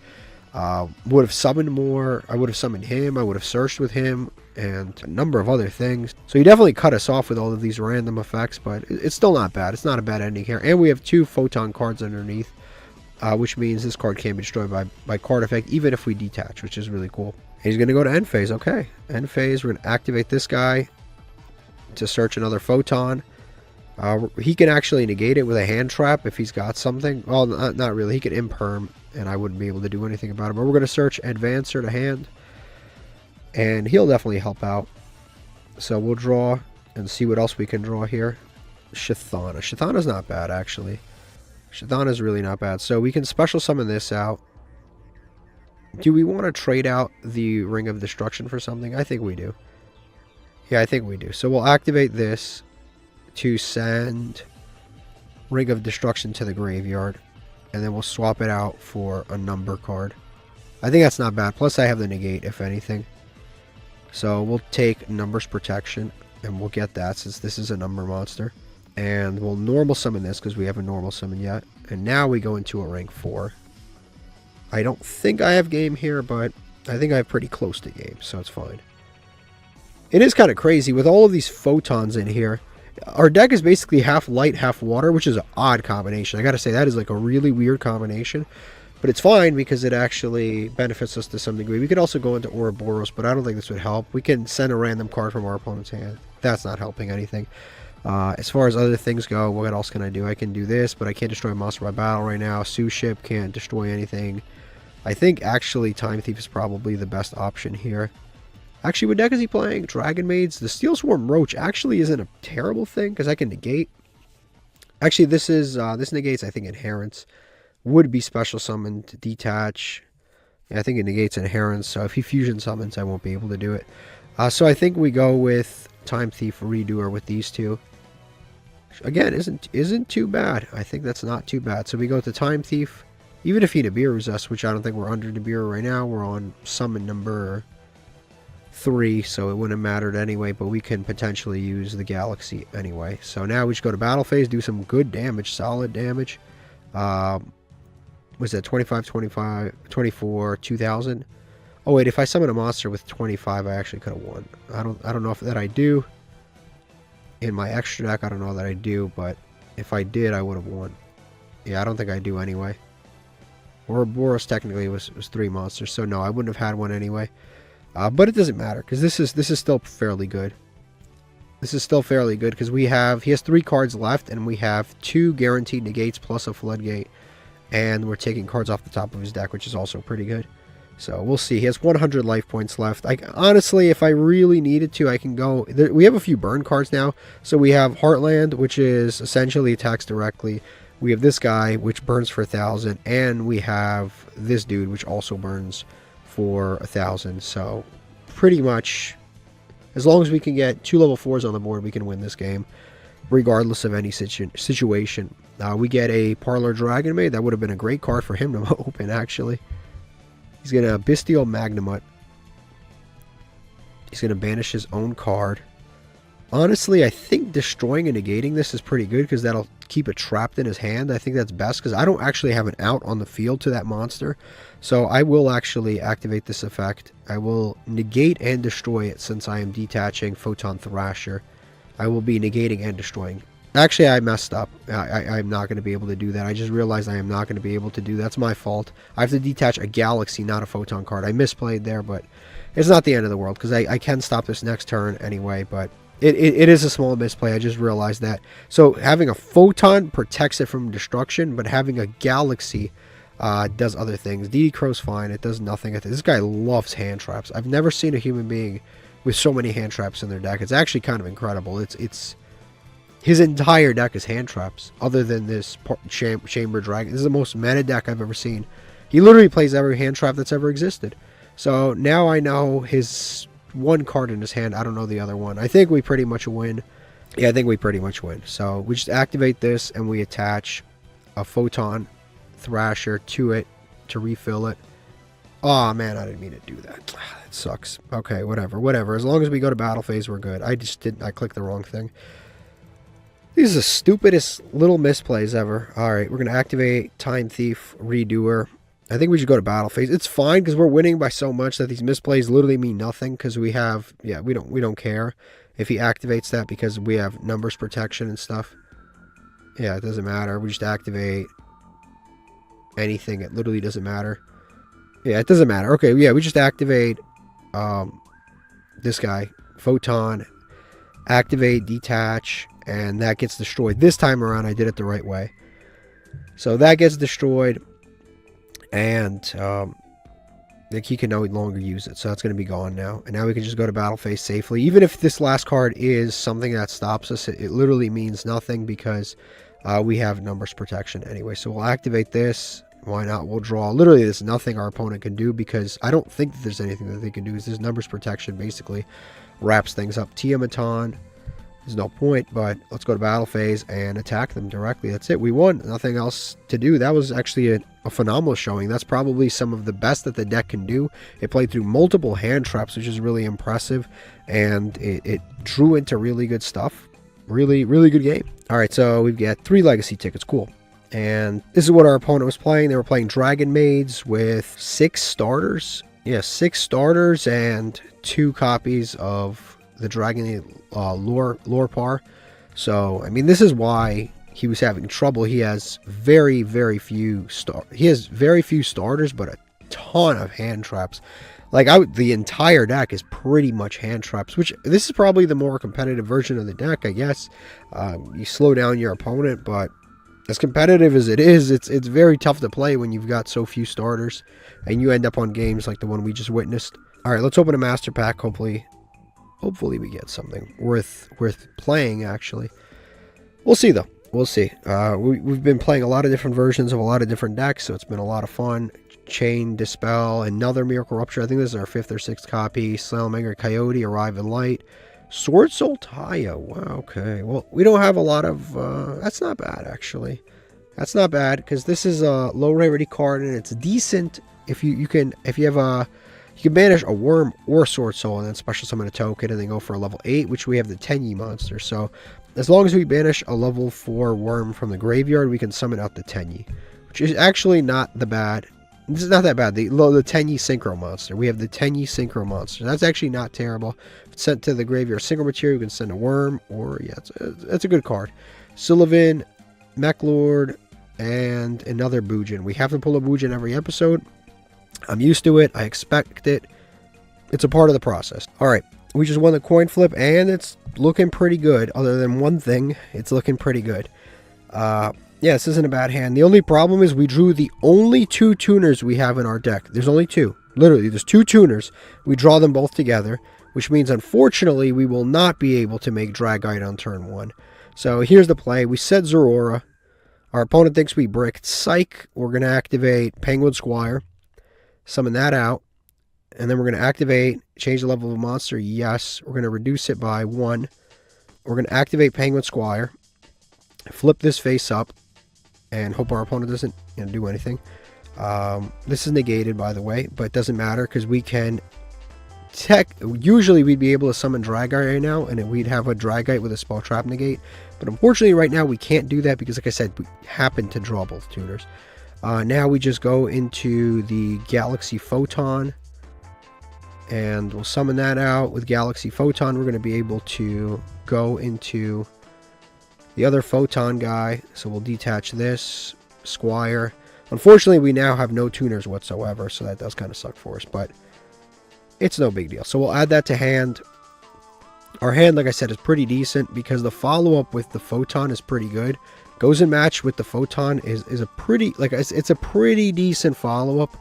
would have summoned more. I would have summoned him. I would have searched with him, and a number of other things. So he definitely cut us off with all of these random effects, but it's still not bad. It's not a bad ending here. And we have 2 photon cards underneath, which means this card can be destroyed by card effect, even if we detach, which is really cool. He's going to go to end phase. Okay, end phase. We're going to activate this guy to search another photon. He can actually negate it with a hand trap if he's got something. Well, not really. He could imperm, and I wouldn't be able to do anything about it. But we're going to search Advancer to hand, and he'll definitely help out. So we'll draw and see what else we can draw here. Chthana. Chthana's not bad, actually. Chthana's really not bad. So we can special summon this out. Do we want to trade out the Ring of Destruction for something? I think we do. Yeah, I think we do. So we'll activate this to send Ring of Destruction to the graveyard, and then we'll swap it out for a number card. I think that's not bad. Plus I have the negate, if anything. So we'll take Numbers Protection, and we'll get that since this is a number monster. And we'll normal summon this because we haven't normal summoned yet. And now we go into a rank 4. I don't think I have game here, but I think I have pretty close to game, so it's fine. It is kind of crazy with all of these photons in here. Our deck is basically half light, half water, which is an odd combination. I gotta say, that is like a really weird combination. But it's fine because it actually benefits us to some degree. We could also go into Ouroboros, but I don't think this would help. We can send a random card from our opponent's hand. That's not helping anything. As far as other things go, what else can I do? I can do this, but I can't destroy a monster by battle right now. Sue Ship can't destroy anything. I think actually Time Thief is probably the best option here. Actually, what deck is he playing? Dragonmaids. The Steel Swarm Roach actually isn't a terrible thing because I can negate. Actually, this negates, I think, Inherence. Would be special summoned, detach. Yeah, I think it negates Inherence, so if he fusion summons, I won't be able to do it. So I think we go with Time Thief Redoer with these two. Again, isn't too bad. I think that's not too bad. So we go to Time Thief. Even if he Nibiru's us, which I don't think we're under Nibiru right now. We're on summon number 3, so it wouldn't have mattered anyway, but we can potentially use the Galaxy anyway. So now we just go to battle phase, do some good damage, solid damage. Was that 25, 25, 24, 2000? Oh wait, if I summon a monster with 25, I actually could have won. I don't know if that I do. In my extra deck, I don't know that I do, but if I did, I would have won. Yeah, I don't think I do anyway. Ouroboros technically was 3 monsters, so no, I wouldn't have had one anyway. But it doesn't matter because this is still fairly good. This is still fairly good because he has 3 cards left, and we have 2 guaranteed negates plus a floodgate, and we're taking cards off the top of his deck, which is also pretty good. So we'll see. He has 100 life points left. Honestly, if I really needed to, I can go. We have a few burn cards now. So we have Heartland, which is essentially attacks directly. We have this guy, which burns for 1,000, and we have this dude, which also burns for 1,000. So pretty much, as long as we can get 2 level 4s on the board, we can win this game, regardless of any situation. We get a Parlor Dragonmaid. That would have been a great card for him to open, actually. He's going to Bestial Magnamut. He's going to banish his own card. Honestly, I think destroying and negating this is pretty good because that'll keep it trapped in his hand. I think that's best because I don't actually have an out on the field to that monster. So I will actually activate this effect. I will negate and destroy it since I am detaching Photon Thrasher. I will be negating and destroying Actually, I messed up. I'm not going to be able to do that. I just realized I am not going to be able to do that. That's my fault. I have to detach a Galaxy, not a Photon card. I misplayed there, but it's not the end of the world because I can stop this next turn anyway, but it is a small misplay. I just realized that. So having a Photon protects it from destruction, but having a Galaxy does other things. DD Crow's fine. It does nothing. This guy loves hand traps. I've never seen a human being with so many hand traps in their deck. It's actually kind of incredible. It's his entire deck is hand traps, other than this Chamber Dragon. This is the most meta deck I've ever seen. He literally plays every hand trap that's ever existed. So now I know his one card in his hand. I don't know the other one. I think we pretty much win. Yeah, I think we pretty much win. So we just activate this and we attach a Photon Thrasher to it to refill it. Oh man, I didn't mean to do that. That sucks. Okay, whatever. As long as we go to battle phase, we're good. I clicked the wrong thing. These are the stupidest little misplays ever. Alright, we're going to activate Time Thief, Redoer. I think we should go to battle phase. It's fine because we're winning by so much that these misplays literally mean nothing because we have, yeah, we don't care if he activates that because we have numbers protection and stuff. Yeah, it doesn't matter. We just activate anything. It literally doesn't matter. Yeah, it doesn't matter. Okay, yeah, we just activate this guy, Photon, activate, detach, and that gets destroyed. This time around, I did it the right way. So that gets destroyed, and he can no longer use it. So that's going to be gone now. And now we can just go to battle phase safely. Even if this last card is something that stops us, it literally means nothing because we have numbers protection anyway. So we'll activate this. Why not? We'll draw. Literally, there's nothing our opponent can do because I don't think that there's anything that they can do. This numbers protection basically wraps things up. Tiamaton. There's no point, but let's go to battle phase and attack them directly. That's it. We won. Nothing else to do. That was actually a phenomenal showing. That's probably some of the best that the deck can do. It played through multiple hand traps, which is really impressive, and it drew into really good stuff. Really, really good game. All right, so we've got 3 legacy tickets. Cool. And this is what our opponent was playing. They were playing Dragonmaids with 6 starters. Yeah, 6 starters and 2 copies of the Dragon lore par. So I mean, this is why he was having trouble. He has very few starters, but a ton of hand traps. Like the entire deck is pretty much hand traps, which this is probably the more competitive version of the deck, I guess. You slow down your opponent, but as competitive as it is, it's very tough to play when you've got so few starters and you end up on games like the one we just witnessed. All right, let's open a master pack. Hopefully we get something worth playing, actually. We'll see, though. We'll see. We've been playing a lot of different versions of a lot of different decks, so it's been a lot of fun. Chain, Dispel, another Miracle Rupture. I think this is our 5th or 6th copy. Salamangreat Coyote, Arrive in Light. Sword Soul Taya. Wow, okay. Well, we don't have a lot of... that's not bad, actually. That's not bad, because this is a low rarity card, and it's decent if you can banish a Worm or Sword Soul and then special summon a token and then go for a level 8, which we have the Tenyi monster. So as long as we banish a level 4 Worm from the graveyard, we can summon out the Tenyi, which is actually not the bad. This is not that bad. The Tenyi Synchro monster. We have the Tenyi Synchro monster. That's actually not terrible. If it's sent to the graveyard Synchro material, you can send a Worm, or yeah, it's a good card. Sylvan, Mechlord, and another Bujin. We have to pull a Bujin every episode. I'm used to it. I expect it. It's a part of the process. All right. We just won the coin flip, and it's looking pretty good. Other than one thing, it's looking pretty good. Yeah, this isn't a bad hand. The only problem is we drew the only 2 tuners we have in our deck. There's only 2. Literally, there's 2 tuners. We draw them both together, which means, unfortunately, we will not be able to make Dragite on turn 1. So here's the play. We set Zorora. Our opponent thinks we bricked Psych. We're going to activate Penguin Squire. Summon that out, and then we're going to activate, change the level of a monster. Yes, we're going to reduce it by 1. We're going to activate Penguin Squire, flip this face up, and hope our opponent doesn't do anything. This is negated, by the way, but it doesn't matter because we can usually we'd be able to summon Dragite right now, and we'd have a Dragite with a spell trap negate, but unfortunately right now we can't do that because, like I said, we happen to draw both tuners. Now we just go into the Galaxy Photon, and we'll summon that out with Galaxy Photon. We're going to be able to go into the other Photon guy. So we'll detach this. Squire. Unfortunately, we now have no tuners whatsoever, so that does kind of suck for us, but it's no big deal. So we'll add that to hand. Our hand, like I said, is pretty decent because the follow-up with the Photon is pretty good. Goes and match with the Photon is a pretty, like, it's a pretty decent follow-up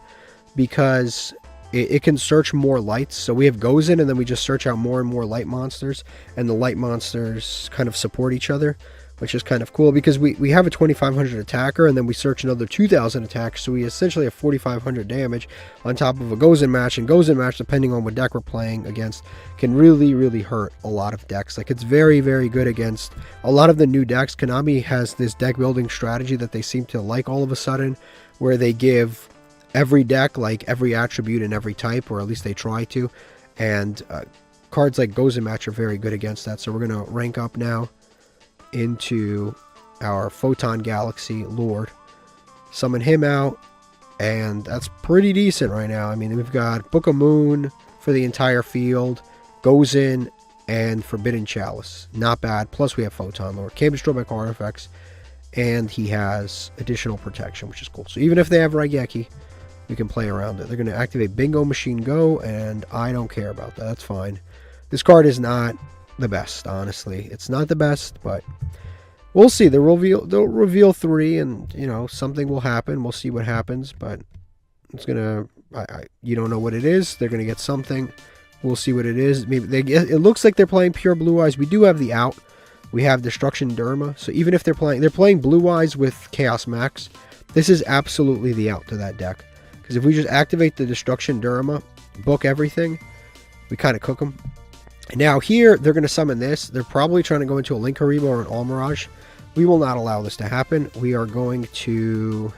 because it can search more lights. So we have goes in and then we just search out more and more light monsters, and the light monsters kind of support each other, which is kind of cool because we have a 2500 attacker and then we search another 2000 attack, so we essentially have 4500 damage on top of a goes in match. And goes in match, depending on what deck we're playing against, can really hurt a lot of decks. Like, it's very good against a lot of the new decks. Konami has this deck building strategy that they seem to like all of a sudden, where they give every deck like every attribute in every type, or at least they try to, and cards like goes in match are very good against that. So we're going to rank up now into our Photon Galaxy Lord, summon him out, and that's pretty decent right now. I mean, we've got Book of Moon for the entire field, goes in, and Forbidden Chalice. Not bad. Plus we have Photon Lord, can't be destroyed by card effects, and he has additional protection, which is cool. So even if they have Raigeki, we can play around it. They're going to activate Bingo Machine Go, and I don't care about that. That's fine. This card is not the best, honestly. It's not the best, but we'll see. They'll reveal 3, and you know, something will happen. We'll see what happens, but it's gonna you don't know what it is. They're gonna get something. We'll see what it is. Maybe it looks like they're playing Pure Blue Eyes. We do have the out. We have Destruction Derma. So even if they're playing Blue Eyes with Chaos Max, this is absolutely the out to that deck. Because if we just activate the Destruction Derma, book everything, we kind of cook them. Now here, they're going to summon this. They're probably trying to go into a Link Haribo or an Almirage. We will not allow this to happen. We are going to...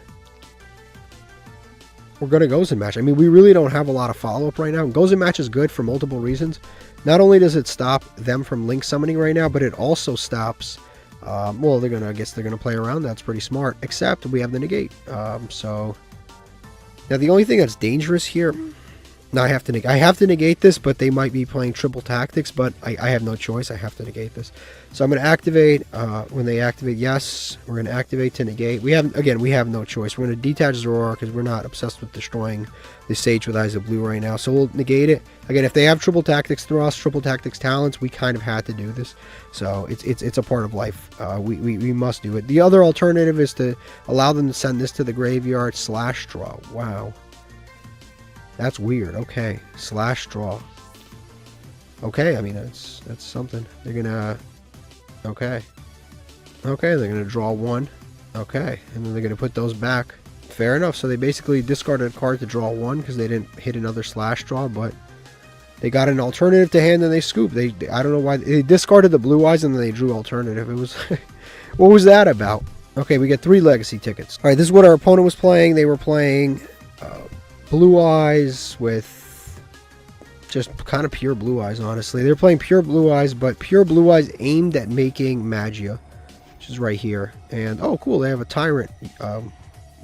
We're going to Goes in Match. I mean, we really don't have a lot of follow-up right now. Goes in Match is good for multiple reasons. Not only does it stop them from Link summoning right now, but it also stops... well, I guess they're going to play around. That's pretty smart. Except we have the negate. So... Now, the only thing that's dangerous here... Now I have to negate this, but they might be playing triple tactics, but I have no choice. I have to negate this. So I'm going to activate, when they activate, yes, we're going to activate to negate. We have no choice. We're going to detach Zoroark because we're not obsessed with destroying the Sage with Eyes of Blue right now. So we'll negate it. Again, if they have triple tactics thrust, triple tactics talents, we kind of had to do this. So it's a part of life. We must do it. The other alternative is to allow them to send this to the graveyard / draw. Wow. That's weird. Okay. / draw. Okay, I mean, that's something. They're gonna... Okay. Okay, they're gonna draw 1. Okay, and then they're gonna put those back. Fair enough. So they basically discarded a card to draw 1 because they didn't hit another / draw, but they got an alternative to hand and they scooped. I don't know why. They discarded the Blue Eyes and then they drew alternative. It was... What was that about? Okay, we get 3 legacy tickets. Alright, this is what our opponent was playing. They were playing... Blue Eyes with just kind of pure Blue Eyes, honestly. They're playing pure Blue Eyes, but pure Blue Eyes aimed at making Magia, which is right here. And, oh, cool, they have a Tyrant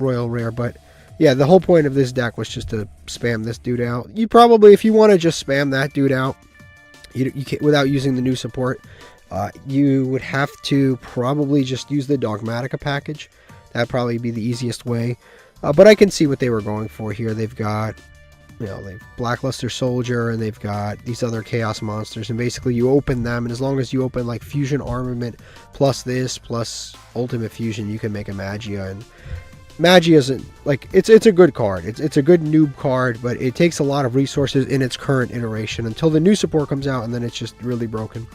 Royal Rare. But, yeah, the whole point of this deck was just to spam this dude out. You probably, if you want to just spam that dude out you can't, without using the new support, you would have to probably just use the Dogmatica package. That'd probably be the easiest way. But I can see what they were going for here. They've got, they've Blackluster Soldier, and they've got these other Chaos Monsters, and basically you open them, and as long as you open like Fusion Armament, plus this, plus Ultimate Fusion, you can make a Magia, and Magia isn't, like, it's a good card. It's a good noob card, but it takes a lot of resources in its current iteration until the new support comes out, and then it's just really broken.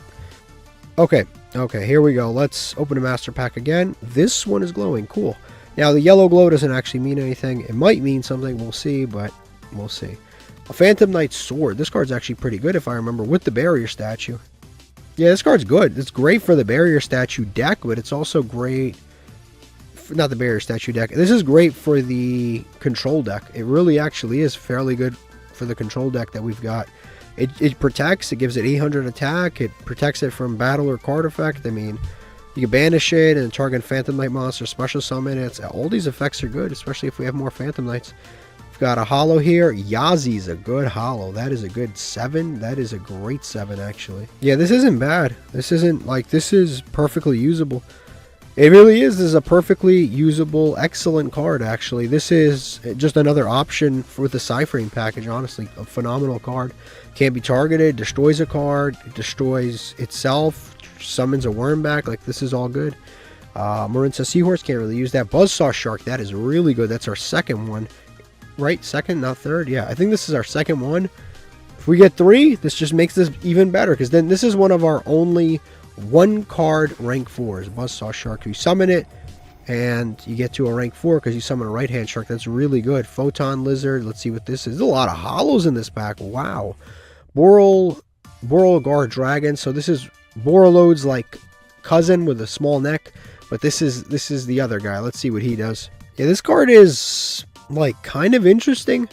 Okay, here we go. Let's open a Master Pack again. This one is glowing. Cool. Now, the yellow glow doesn't actually mean anything. It might mean something. We'll see, but we'll see. A Phantom Knight Sword. This card's actually pretty good, if I remember, with the Barrier Statue. Yeah, this card's good. It's great for the Barrier Statue deck, but it's also great... not the Barrier Statue deck. This is great for the Control deck. It really actually is fairly good for the Control deck that we've got. It protects. It gives it 800 attack. It protects it from battle or card effect. I mean... You can banish it and target Phantom Knight monster, special summon it. All these effects are good, especially if we have more Phantom Knights. We've got a holo here. Yazi's a good holo. That is a good 7. That is a great 7, actually. Yeah, this isn't bad. This isn't, like, this is perfectly usable. It really is. This is a perfectly usable, excellent card, actually. This is just another option with the Cyphering package, honestly. A phenomenal card. Can't be targeted, destroys a card, it destroys itself, summons a worm back. Like, this is all good. Marinsa Seahorse, can't really use that. Buzzsaw Shark, that is really good. That's our second one. Right? Second, not third? Yeah, I think this is our second one. If we get 3, this just makes this even better, because then this is one of our only 1-card rank 4s. Buzzsaw Shark, you summon it, and you get to a rank 4 because you summon a right-hand shark. That's really good. Photon Lizard, let's see what this is. There's a lot of hollows in this pack. Wow. Borrelgar Dragon, so this is Borreload's like cousin with a small neck, but this is the other guy. Let's see what he does. Yeah, this card is like kind of interesting.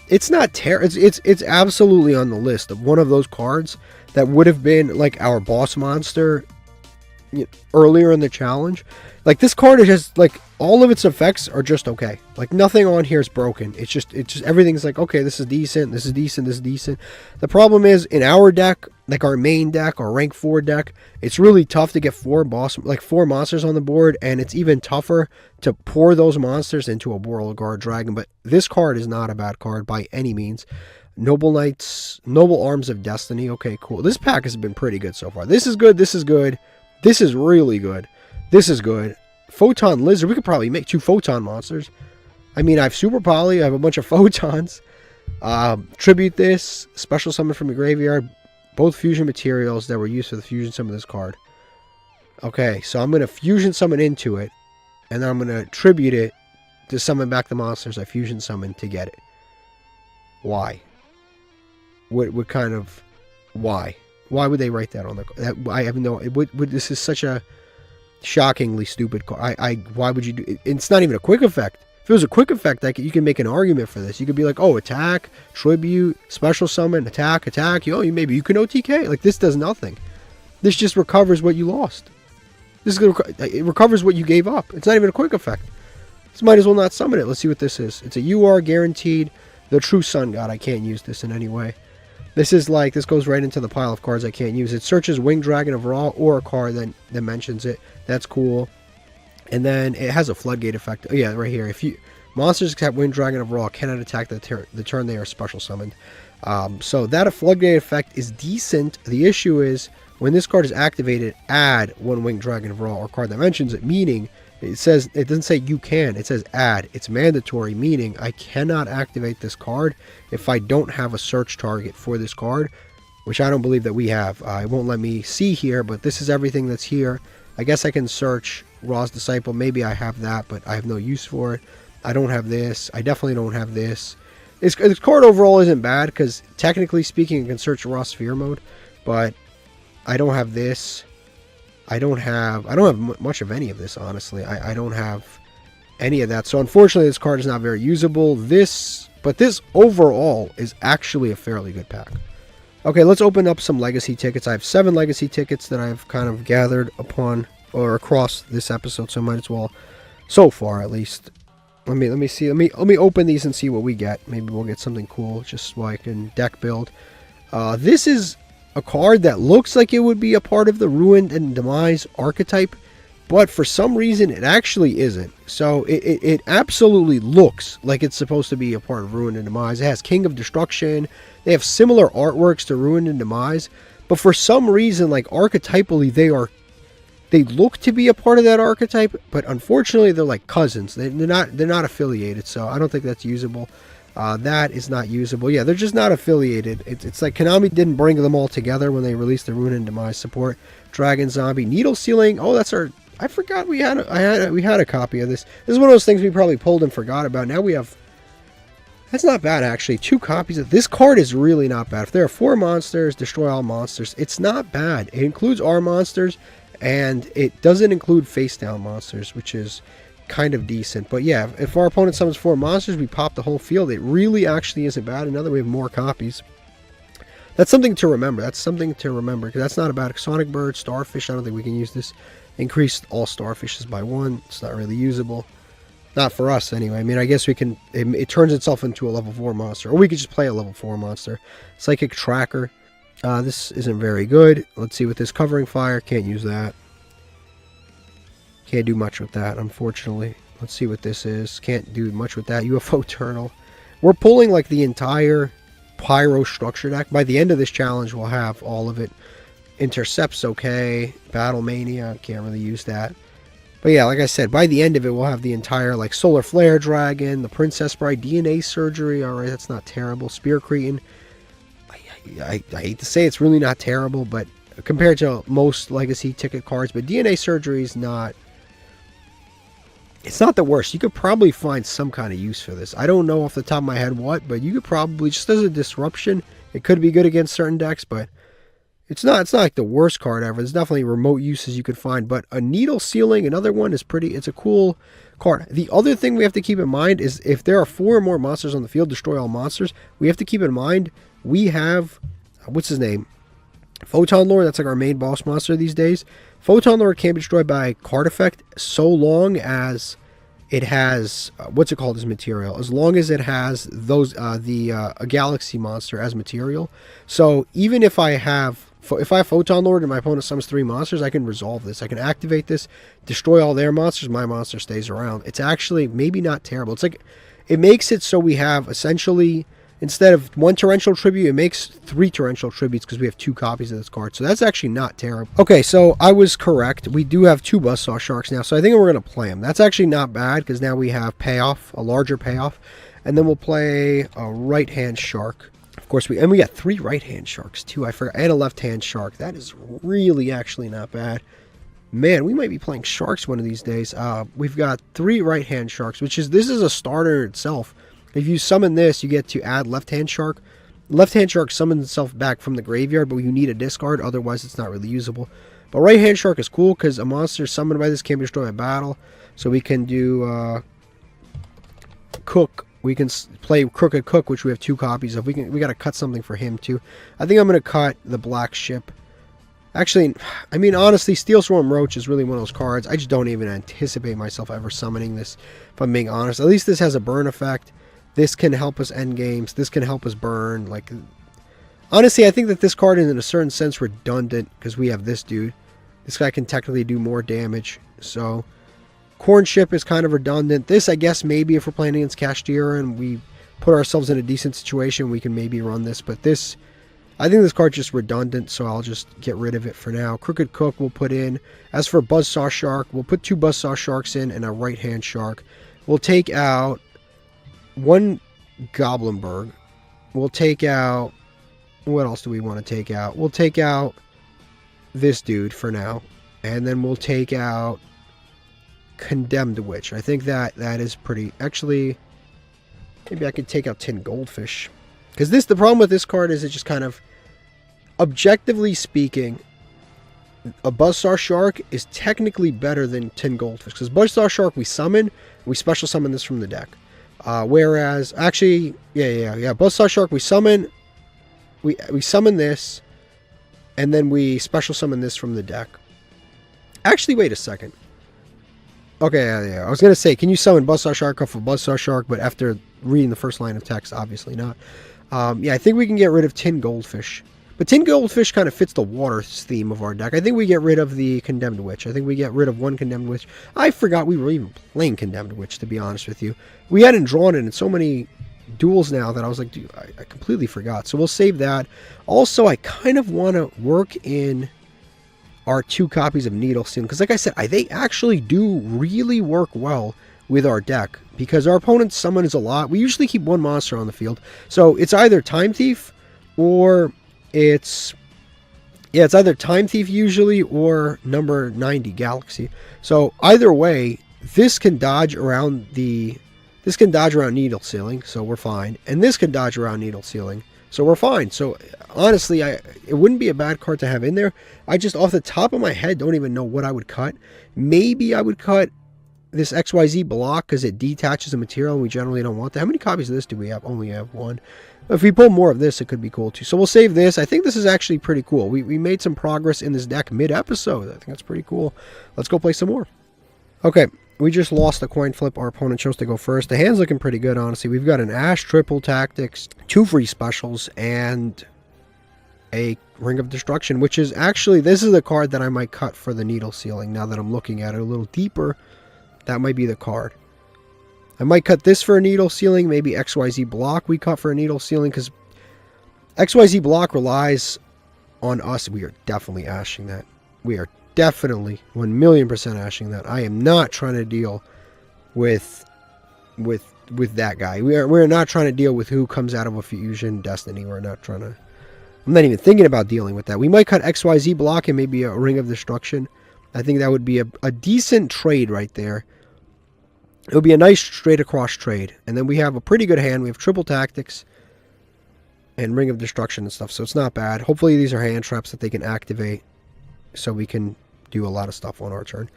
It's not it's absolutely on the list of one of those cards that would have been like our boss monster earlier in the challenge. Like, this card is just like, all of its effects are just okay. Like, nothing on here is broken. It's just everything's like, okay, this is decent, this is decent, this is decent. The problem is, in our deck, like our main deck, our rank 4 deck, it's really tough to get 4 monsters on the board, and it's even tougher to pour those monsters into a Borrelgar Dragon. But this card is not a bad card by any means. Noble Knights, Noble Arms of Destiny. Okay, cool. This pack has been pretty good so far. This is good, this is good. This is really good. This is good. Photon Lizard. We could probably make 2 Photon monsters. I mean, I have Super Poly. I have a bunch of Photons. Tribute this. Special Summon from your graveyard. Both fusion materials that were used for the fusion summon of this card. Okay, so I'm going to fusion summon into it. And then I'm going to tribute it to summon back the monsters I fusion summoned to get it. Why? What kind of... Why? Why would they write that on the... I have no... This is such a shockingly stupid card. Why would you do it? It's not even a quick effect. If it was a quick effect, you can make an argument for this. You could be like, oh, attack, tribute, special summon, attack. Maybe you can OTK. Like, this does nothing. This just recovers what you lost. It recovers what you gave up. It's not even a quick effect. This might as well not summon it. Let's see what this is. It's a UR guaranteed. The True Sun God. I can't use this in any way. This is like, this goes right into the pile of cards I can't use. It searches Winged Dragon of Ra or a card that mentions it. That's cool. And then it has a floodgate effect. Oh yeah, right here. If monsters except Winged Dragon of Ra cannot attack the turn they are special summoned. So that floodgate effect is decent. The issue is, when this card is activated, add 1 Winged Dragon of Ra or card that mentions it, meaning it doesn't say you can, it says add. It's mandatory, meaning I cannot activate this card if I don't have a search target for this card, which I don't believe that we have. It won't let me see here, but this is everything that's here. I guess I can search Ra's Disciple. Maybe I have that, but I have no use for it. I don't have this. I definitely don't have this. This card overall isn't bad, because technically speaking, it can search Raw Sphere mode, but I don't have this. I don't have much of any of this, honestly. I don't have any of that. So unfortunately, this card is not very usable. But this overall is actually a fairly good pack. Okay, let's open up some legacy tickets. I have 7 legacy tickets that I've kind of gathered upon or across this episode, so I might as well, so far at least. Let me see. Let me open these and see what we get. Maybe we'll get something cool just so I can deck build. This is a card that looks like it would be a part of the Ruined and Demise archetype, but for some reason it actually isn't. So it absolutely looks like it's supposed to be a part of Ruined and Demise. It has King of Destruction. They have similar artworks to Ruined and Demise, but for some reason, like, archetypally, they look to be a part of that archetype, but unfortunately they're like cousins. They're not affiliated, so I don't think that's usable. That is not usable. Yeah, they're just not affiliated. It's like Konami didn't bring them all together when they released the Ruin and Demise support. Dragon Zombie, Needle Sealing. Oh, that's our... I forgot we had a copy of this. This is one of those things we probably pulled and forgot about. Now we have... That's not bad, actually. 2 copies of... This card is really not bad. If there are 4 monsters, destroy all monsters. It's not bad. It includes our monsters, and it doesn't include face-down monsters, which is kind of decent. But yeah, if our opponent summons 4 monsters, we pop the whole field. It really actually isn't bad. And now that we have more copies, that's something to remember. That's something to remember, because that's not a bad... Sonic Bird, Starfish, I don't think we can use this. Increase all Starfishes by 1. It's not really usable. Not for us, anyway. I mean, I guess we can... It turns itself into a level 4 monster. Or we could just play a level 4 monster. Psychic Tracker. This isn't very good. Let's see with this Covering Fire. Can't use that. Can't do much with that, unfortunately. Let's see what this is. Can't do much with that. UFO Turtle. We're pulling like the entire Pyro structure deck. By the end of this challenge, we'll have all of it. Intercept's okay. Battle Mania, can't really use that. But yeah, like I said, by the end of it, we'll have the entire like Solar Flare Dragon, the Princess Bride, DNA Surgery. Alright, that's not terrible. Spear Cretin. I hate to say it's really not terrible, but compared to most Legacy ticket cards, but DNA Surgery is not... It's not the worst. You could probably find some kind of use for this. I don't know off the top of my head what, but you could probably, just as a disruption, it could be good against certain decks, but it's not like the worst card ever. There's definitely remote uses you could find, but a Needle Sealing, another one, is pretty, it's a cool card. The other thing we have to keep in mind is if there are 4 or more monsters on the field, destroy all monsters, we have to keep in mind we have, what's his name? Photon Lord, that's like our main boss monster these days. Photon Lord can't be destroyed by card effect so long as it has, what's it called as material? As long as it has those, a Galaxy monster as material. So even if I have Photon Lord and my opponent summons 3 monsters, I can resolve this. I can activate this, destroy all their monsters, my monster stays around. It's actually maybe not terrible. It's like, it makes it so we have essentially, instead of 1 Torrential Tribute, it makes 3 Torrential Tributes because we have 2 copies of this card. So that's actually not terrible. Okay, so I was correct. We do have 2 Buzzsaw Sharks now. So I think we're going to play them. That's actually not bad because now we have payoff, a larger payoff. And then we'll play a right-hand shark. Of course, we got 3 right-hand sharks too. I forgot. And a left-hand shark. That is really actually not bad. Man, we might be playing sharks one of these days. We've got 3 right-hand sharks, which is, this is a starter itself. If you summon this, you get to add Left-Hand Shark. Left-Hand Shark summons itself back from the graveyard, but you need a discard, otherwise it's not really usable. But Right-Hand Shark is cool, because a monster summoned by this can't be destroyed by battle. So we can do Cook. We can play Crooked Cook, which we have 2 copies of. We got to cut something for him, too. I think I'm going to cut the Black Ship. Actually, I mean, honestly, Steel Swarm Roach is really one of those cards. I just don't even anticipate myself ever summoning this, if I'm being honest. At least this has a burn effect. This can help us end games. This can help us burn. Like, honestly, I think that this card is in a certain sense redundant because we have this dude. This guy can technically do more damage. So, Corn Ship is kind of redundant. This, I guess, maybe if we're playing against Kashtira and we put ourselves in a decent situation, we can maybe run this. But this, I think this card's just redundant, so I'll just get rid of it for now. Crooked Cook we'll put in. As for Buzzsaw Shark, we'll put 2 Buzzsaw Sharks in and a right-hand shark. We'll take out 1 Goblinberg. We'll take out... What else do we want to take out? We'll take out this dude for now. And then we'll take out Condemned Witch. I think that is pretty... Actually, maybe I could take out Tin Goldfish. Because the problem with this card is it just kind of... Objectively speaking, a Buzzsaw Shark is technically better than Tin Goldfish. Because Buzzsaw Shark we summon, we special summon this from the deck. Whereas, actually, yeah. Buzzsaw Shark, we summon this, and then we special summon this from the deck. Actually, wait a second. Okay, yeah. I was going to say, can you summon Buzzsaw Shark off of Buzzsaw Shark, but after reading the first line of text, obviously not. Yeah, I think we can get rid of Tin Goldfish. But Tin Goldfish kind of fits the water theme of our deck. I think we get rid of the Condemned Witch. I think we get rid of 1 Condemned Witch. I forgot we were even playing Condemned Witch, to be honest with you. We hadn't drawn it in so many duels now that I was like, dude, I completely forgot. So we'll save that. Also, I kind of want to work in our 2 copies of Needle Sealing. Because like I said, they actually do really work well with our deck. Because our opponents summon us a lot. We usually keep 1 monster on the field. So it's either Time Thief or... It's either Time Thief usually or number 90 Galaxy. So either way, this can dodge around Needle Sealing, so we're fine. And this can dodge around Needle Sealing, so we're fine. So honestly, it wouldn't be a bad card to have in there. I just off the top of my head don't even know what I would cut. Maybe I would cut this XYZ block because it detaches the material and we generally don't want that. How many copies of this do we have? Only have 1. If we pull more of this, it could be cool too. So we'll save this. I think this is actually pretty cool. We made some progress in this deck mid-episode. I think that's pretty cool. Let's go play some more. Okay, we just lost the coin flip. Our opponent chose to go first. The hand's looking pretty good, honestly. We've got an Ash Triple Tactics, 2 free specials, and a Ring of Destruction, which is actually, this is the card that I might cut for the Needle Sealing. Now that I'm looking at it a little deeper, that might be the card. I might cut this for a Needle Sealing, maybe XYZ Block we cut for a Needle Sealing, because XYZ Block relies on us. We are definitely ashing that. We are definitely 1,000,000% ashing that. I am not trying to deal with that guy. We're not trying to deal with who comes out of a Fusion Destiny. We're not trying to... I'm not even thinking about dealing with that. We might cut XYZ Block and maybe a Ring of Destruction. I think that would be a decent trade right there. It would be a nice straight across trade. And then we have a pretty good hand. We have Triple Tactics and Ring of Destruction and stuff. So it's not bad. Hopefully these are hand traps that they can activate so we can do a lot of stuff on our turn.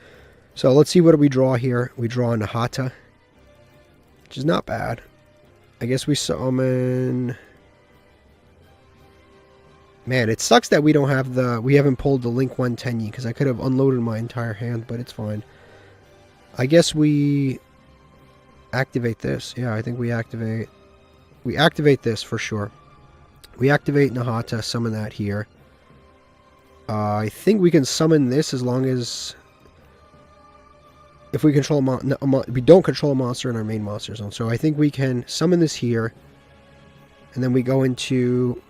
So let's see what we draw here. We draw Nahata, which is not bad. I guess we summon... Man, it sucks that we don't have the... We haven't pulled the Link 110 because I could have unloaded my entire hand, but it's fine. I guess we activate this. Yeah, I think we activate... We activate this for sure. We activate Nahata, summon that here. I think we can summon this as long as... If we control we don't control a monster in our main monster zone. So I think we can summon this here. And then we go into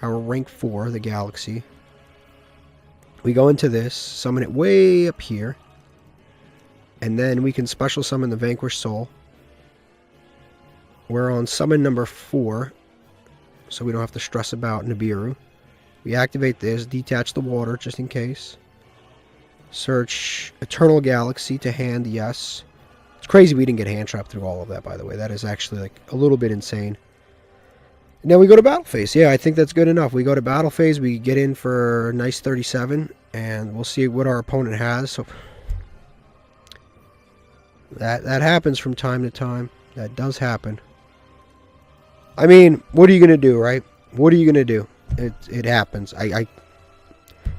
our rank 4, the Galaxy. We go into this, summon it way up here. And then we can special summon the Vanquished Soul. We're on summon number 4. So we don't have to stress about Nibiru. We activate this, detach the water just in case. Search Eternal Galaxy to hand, yes. It's crazy we didn't get hand trapped through all of that, by the way. That is actually like a little bit insane. Now we go to battle phase. Yeah, I think that's good enough. We go to battle phase, we get in for a nice 37, and we'll see what our opponent has. So that happens from time to time. That does happen. I mean, what are you going to do, right? What are you going to do? It happens.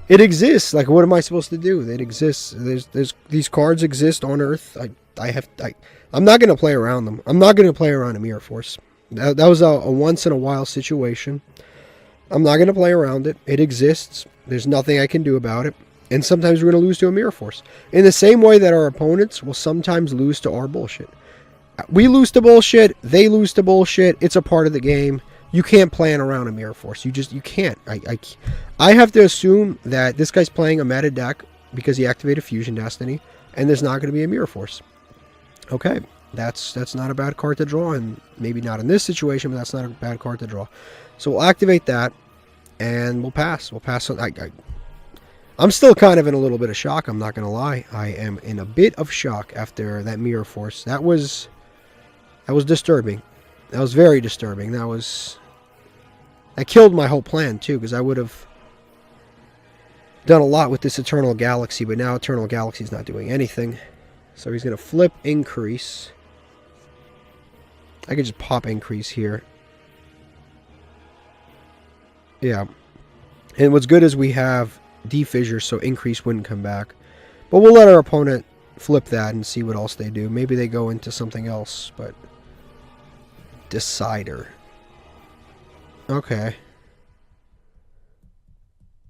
It exists. Like, what am I supposed to do? It exists. There's these cards exist on Earth. I'm not going to play around them. I'm not going to play around a Mirror Force. That was a once in a while situation. I'm not going to play around it. It exists. There's nothing I can do about it. And sometimes we're going to lose to a Mirror Force. In the same way that our opponents will sometimes lose to our bullshit. We lose to bullshit. They lose to bullshit. It's a part of the game. You can't plan around a Mirror Force. You can't. I have to assume that this guy's playing a meta deck because he activated Fusion Destiny, and there's not going to be a Mirror Force. Okay, that's not a bad card to draw, and maybe not in this situation, but that's not a bad card to draw. So we'll activate that, and we'll pass. We'll pass on. I'm still kind of in a little bit of shock. I'm not going to lie. I am in a bit of shock after that Mirror Force. That was disturbing. That was very disturbing. That killed my whole plan, too, because I would have done a lot with this Eternal Galaxy, but now Eternal Galaxy's not doing anything. So he's going to flip Increase. I could just pop Increase here. Yeah. And what's good is we have Defissure, so Increase wouldn't come back. But we'll let our opponent flip that and see what else they do. Maybe they go into something else, but... Decider. Okay.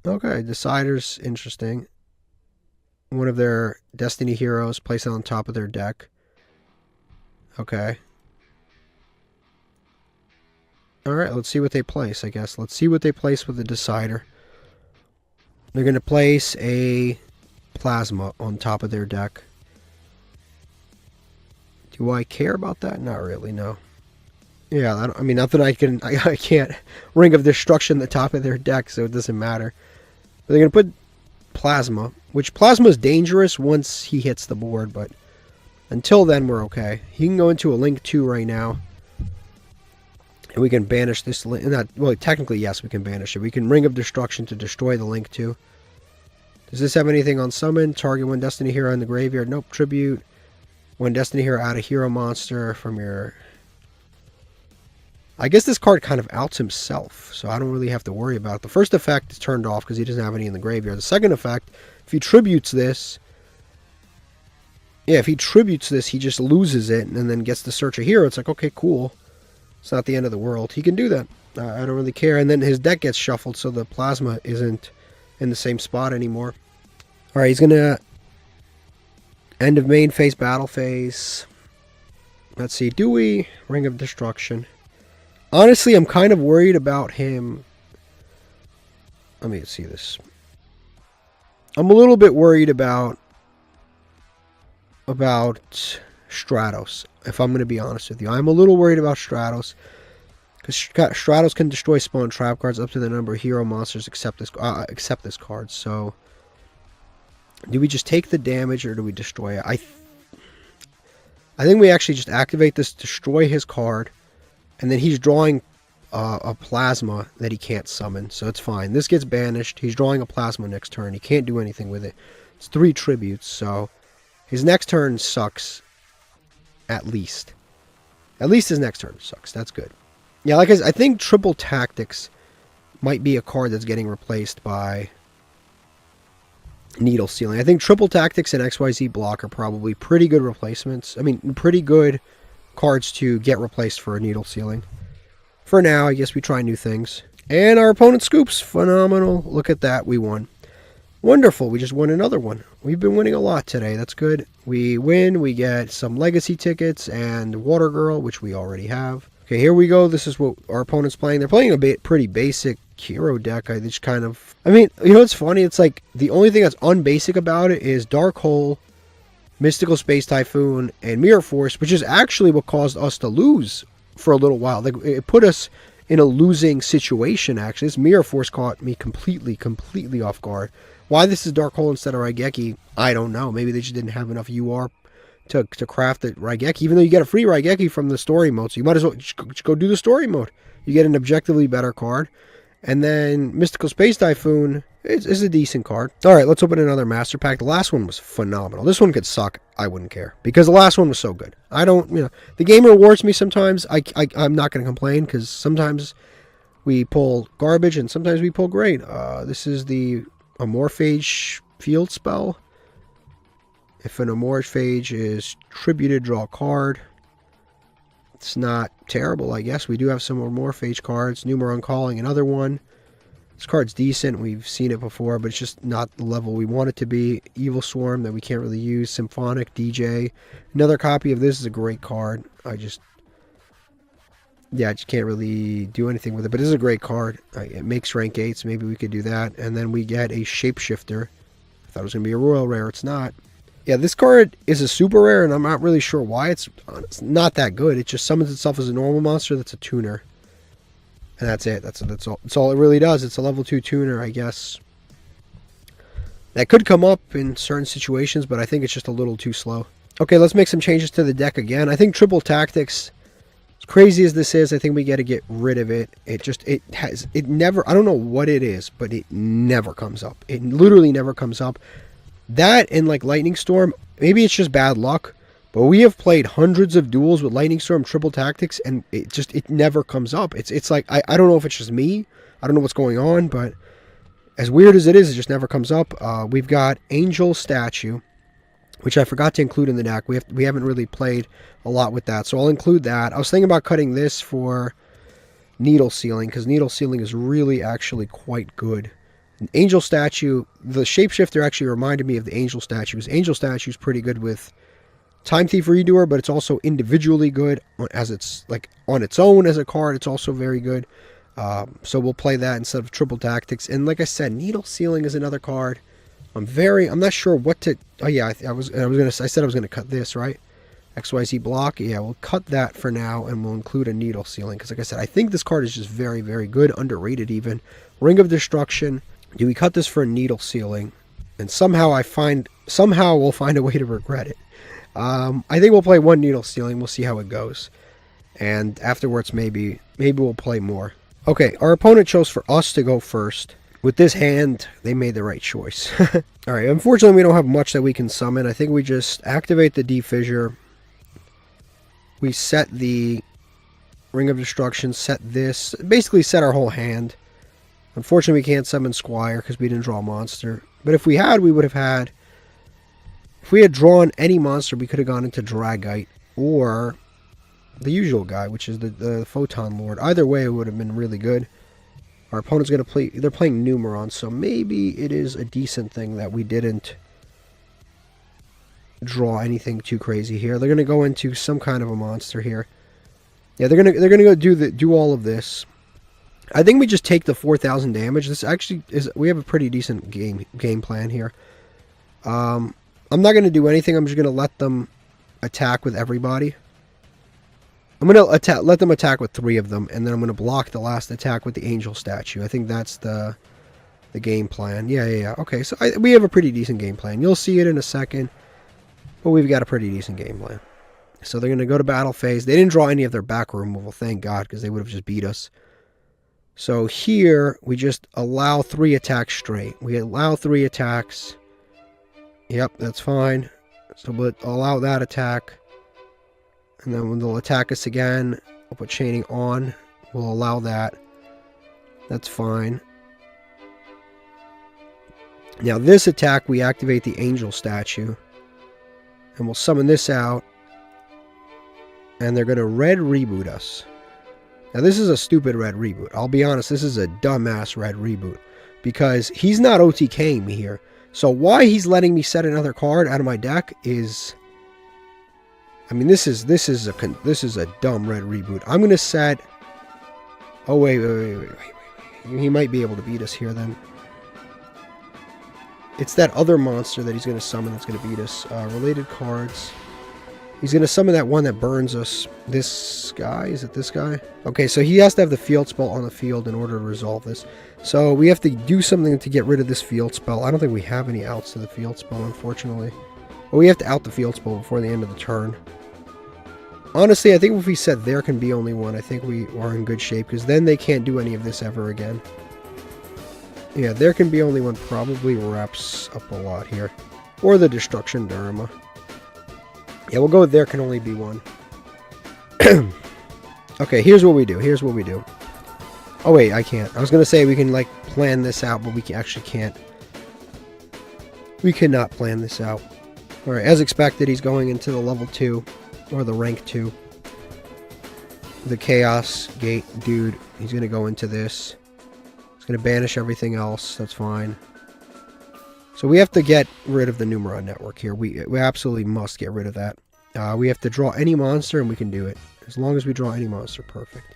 Okay, Decider's interesting. One of their Destiny heroes, place it on top of their deck. Okay. Alright, let's see what they place, I guess. Let's see what they place with the Decider. They're going to place a Plasma on top of their deck. Do I care about that? Not really, no. Yeah, I mean, not that I can't Ring of Destruction the top of their deck, so it doesn't matter. But they're going to put Plasma, which Plasma is dangerous once he hits the board, but until then, we're okay. He can go into a Link 2 right now, and we can banish this Link. Well, technically, yes, we can banish it. We can Ring of Destruction to destroy the Link 2. Does this have anything on Summon? Target one Destiny Hero in the graveyard. Nope. Tribute. One Destiny Hero, add a hero monster from your... I guess this card kind of outs himself, so I don't really have to worry about it. The first effect is turned off because he doesn't have any in the graveyard. The second effect, if he tributes this... Yeah, if he tributes this, he just loses it and then gets to search a hero. It's like, okay, cool. It's not the end of the world. He can do that. I don't really care. And then his deck gets shuffled, so the plasma isn't in the same spot anymore. Alright, he's going to end of main phase, battle phase. Let's see, do we? Ring of Destruction. Honestly, I'm kind of worried about him. Let me see this. I'm a little bit worried about Stratos, if I'm going to be honest with you. I'm a little worried about Stratos, because Stratos can destroy spawn trap cards up to the number of hero monsters except this card. So, do we just take the damage or do we destroy it? I think we actually just activate this, destroy his card, and then he's drawing a plasma that he can't summon, so it's fine. This gets banished. He's drawing a plasma next turn. He can't do anything with it. It's 3 tributes, so his next turn sucks. At least his next turn sucks. That's good. Yeah, like I think Triple Tactics might be a card that's getting replaced by Needle Sealing. I think Triple Tactics and XYZ Block are probably pretty good replacements. I mean, pretty good cards to get replaced for a Needle Sealing. For now, I guess we try new things. And our opponent scoops. Phenomenal. Look at that. We won. Wonderful. We just won another one. We've been winning a lot today. That's good. We win. We get some legacy tickets and Water Girl, which we already have. Okay, here we go. This is what our opponent's playing. They're playing a pretty basic hero deck. I just kind of... I mean, you know what's funny? It's like the only thing that's unbasic about it is Dark Hole, Mystical Space Typhoon, and Mirror Force, which is actually what caused us to lose for a little while. Like, it put us in a losing situation, actually. This Mirror Force caught me completely off guard. Why this is Dark Hole instead of Raigeki, I don't know. Maybe they just didn't have enough UR to craft the Raigeki, even though you get a free Raigeki from the story mode, so you might as well just go do the story mode. You get an objectively better card. And then Mystical Space Typhoon is a decent card. Alright, let's open another Master Pack. The last one was phenomenal. This one could suck. I wouldn't care, because the last one was so good. I don't, you know, the game rewards me sometimes. I'm not going to complain, because sometimes we pull garbage and sometimes we pull great. This is the Amorphage field spell. If an Amorphage is tributed, draw a card. It's not terrible, I guess. We do have some Amorphage cards. Numeron Calling, another one. This card's decent. We've seen it before, but it's just not the level we want it to be. Evil Swarm that we can't really use. Symphonic DJ. Another copy of this is a great card. I just can't really do anything with it, but it is a great card. It makes rank 8s. Maybe we could do that. And then we get a Shapeshifter. I thought it was going to be a Royal Rare. It's not. Yeah, this card is a super rare, and I'm not really sure why. It's not that good. It just summons itself as a normal monster that's a tuner. And that's it. That's all it really does. It's a level 2 tuner, I guess. That could come up in certain situations, but I think it's just a little too slow. Okay, let's make some changes to the deck again. I think Triple Tactics, as crazy as this is, I think we got to get rid of it. It never, I don't know what it is, but it never comes up. It literally never comes up. That and like Lightning Storm, maybe it's just bad luck, but we have played hundreds of duels with Lightning Storm Triple Tactics, and it never comes up. It's like, I don't know if it's just me, I don't know what's going on, but as weird as it is, it just never comes up. We've got Angel Statue, which I forgot to include in the deck. We haven't really played a lot with that, so I'll include that. I was thinking about cutting this for Needle Sealing, because Needle Sealing is really actually quite good. Angel Statue, the Shapeshifter actually reminded me of the Angel Statue. Angel Statue is pretty good with Time Thief Redoer, but it's also individually good as it's like on its own as a card. It's also very good. So we'll play that instead of Triple Tactics. And like I said, Needle Sealing is another card. I'm not sure what to. Oh yeah, I said I was gonna cut this, right? XYZ Block. Yeah, we'll cut that for now, and we'll include a Needle Sealing, because like I said, I think this card is just very, very good, underrated even. Ring of Destruction. Do we cut this for a Needle Sealing? And somehow we'll find a way to regret it. I think we'll play one Needle Sealing. We'll see how it goes. And afterwards, maybe we'll play more. Okay, our opponent chose for us to go first. With this hand, they made the right choice. Alright, unfortunately, we don't have much that we can summon. I think we just activate the Defissure. We set the Ring of Destruction, set this. Basically, set our whole hand. Unfortunately, we can't summon Squire because we didn't draw a monster. But if we had, we would have had... If we had drawn any monster, we could have gone into Dragite. Or the usual guy, which is the Photon Lord. Either way, it would have been really good. Our opponent's going to play... They're playing Numeron, so maybe it is a decent thing that we didn't draw anything too crazy here. They're going to go into some kind of a monster here. Yeah, they're gonna go do all of this. I think we just take the 4,000 damage. This actually is... We have a pretty decent game plan here. I'm not going to do anything. I'm just going to let them attack with everybody. I'm going to let them attack with 3 of them, and then I'm going to block the last attack with the angel statue. I think that's the game plan. Yeah. Okay, so we have a pretty decent game plan. You'll see it in a second, but we've got a pretty decent game plan. So they're going to go to battle phase. They didn't draw any of their back removal, thank God, because they would have just beat us. So here, we just allow 3 attacks straight. We allow 3 attacks. Yep, that's fine. So we'll allow that attack. And then when they'll attack us again, we'll put chaining on. We'll allow that. That's fine. Now this attack, we activate the angel statue. And we'll summon this out. And they're going to red reboot us. Now this is a stupid red reboot. I'll be honest, this is a dumbass red reboot. Because he's not OTKing me here. So why he's letting me set another card out of my deck is... I mean, this is a dumb red reboot. I'm going to set... Oh, wait. He might be able to beat us here then. It's that other monster that he's going to summon that's going to beat us. Related cards. He's going to summon that one that burns us. This guy? Is it this guy? Okay, so he has to have the field spell on the field in order to resolve this. So we have to do something to get rid of this field spell. I don't think we have any outs to the field spell, unfortunately. But we have to out the field spell before the end of the turn. Honestly, I think if we said there can be only one, I think we are in good shape, because then they can't do any of this ever again. Yeah, there can be only one probably wraps up a lot here. Or the Destruction Dharma. Yeah, we'll go with there can only be one. Okay, here's what we do. Oh wait, I can't. I was going to say we can like plan this out, but we actually can't. We cannot plan this out. Alright, as expected, he's going into the level 2. Or the rank 2. The Chaos Gate dude. He's going to go into this. He's going to banish everything else. That's fine. So we have to get rid of the Numeron network here. We absolutely must get rid of that. We have to draw any monster and we can do it. As long as we draw any monster. Perfect.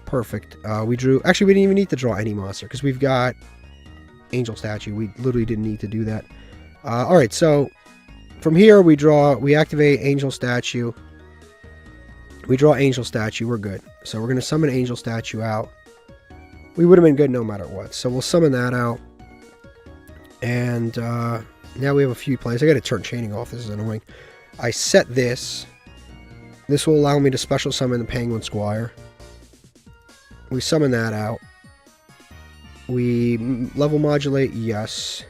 Perfect. We drew... Actually, we didn't even need to draw any monster because we've got Angel Statue. We literally didn't need to do that. Alright, so... From here, we activate Angel Statue. We draw Angel Statue, we're good. So we're going to summon Angel Statue out. We would have been good no matter what. So we'll summon that out. And now we have a few plays. I got to turn chaining off, this is annoying. I set this. This will allow me to special summon the Penguin Squire. We summon that out. We level modulate, yes.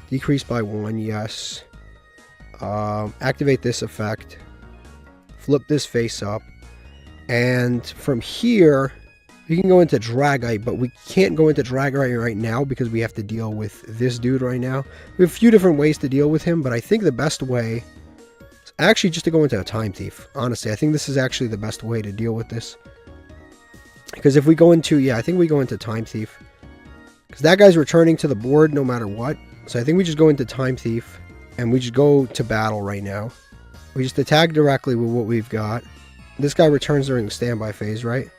Decrease by 1, yes. Activate this effect, flip this face up, and from here we can go into Dragite, but we can't go into Dragite right now because we have to deal with this dude right now. We have a few different ways to deal with him, but I think the best way is actually just to go into a Time Thief. Honestly, I think this is actually the best way to deal with this, because if we go into, yeah, I think we go into Time Thief, because that guy's returning to the board no matter what. So I think we just go into Time Thief. And we just go to battle right now. We just attack directly with what we've got. This guy returns during the standby phase, right?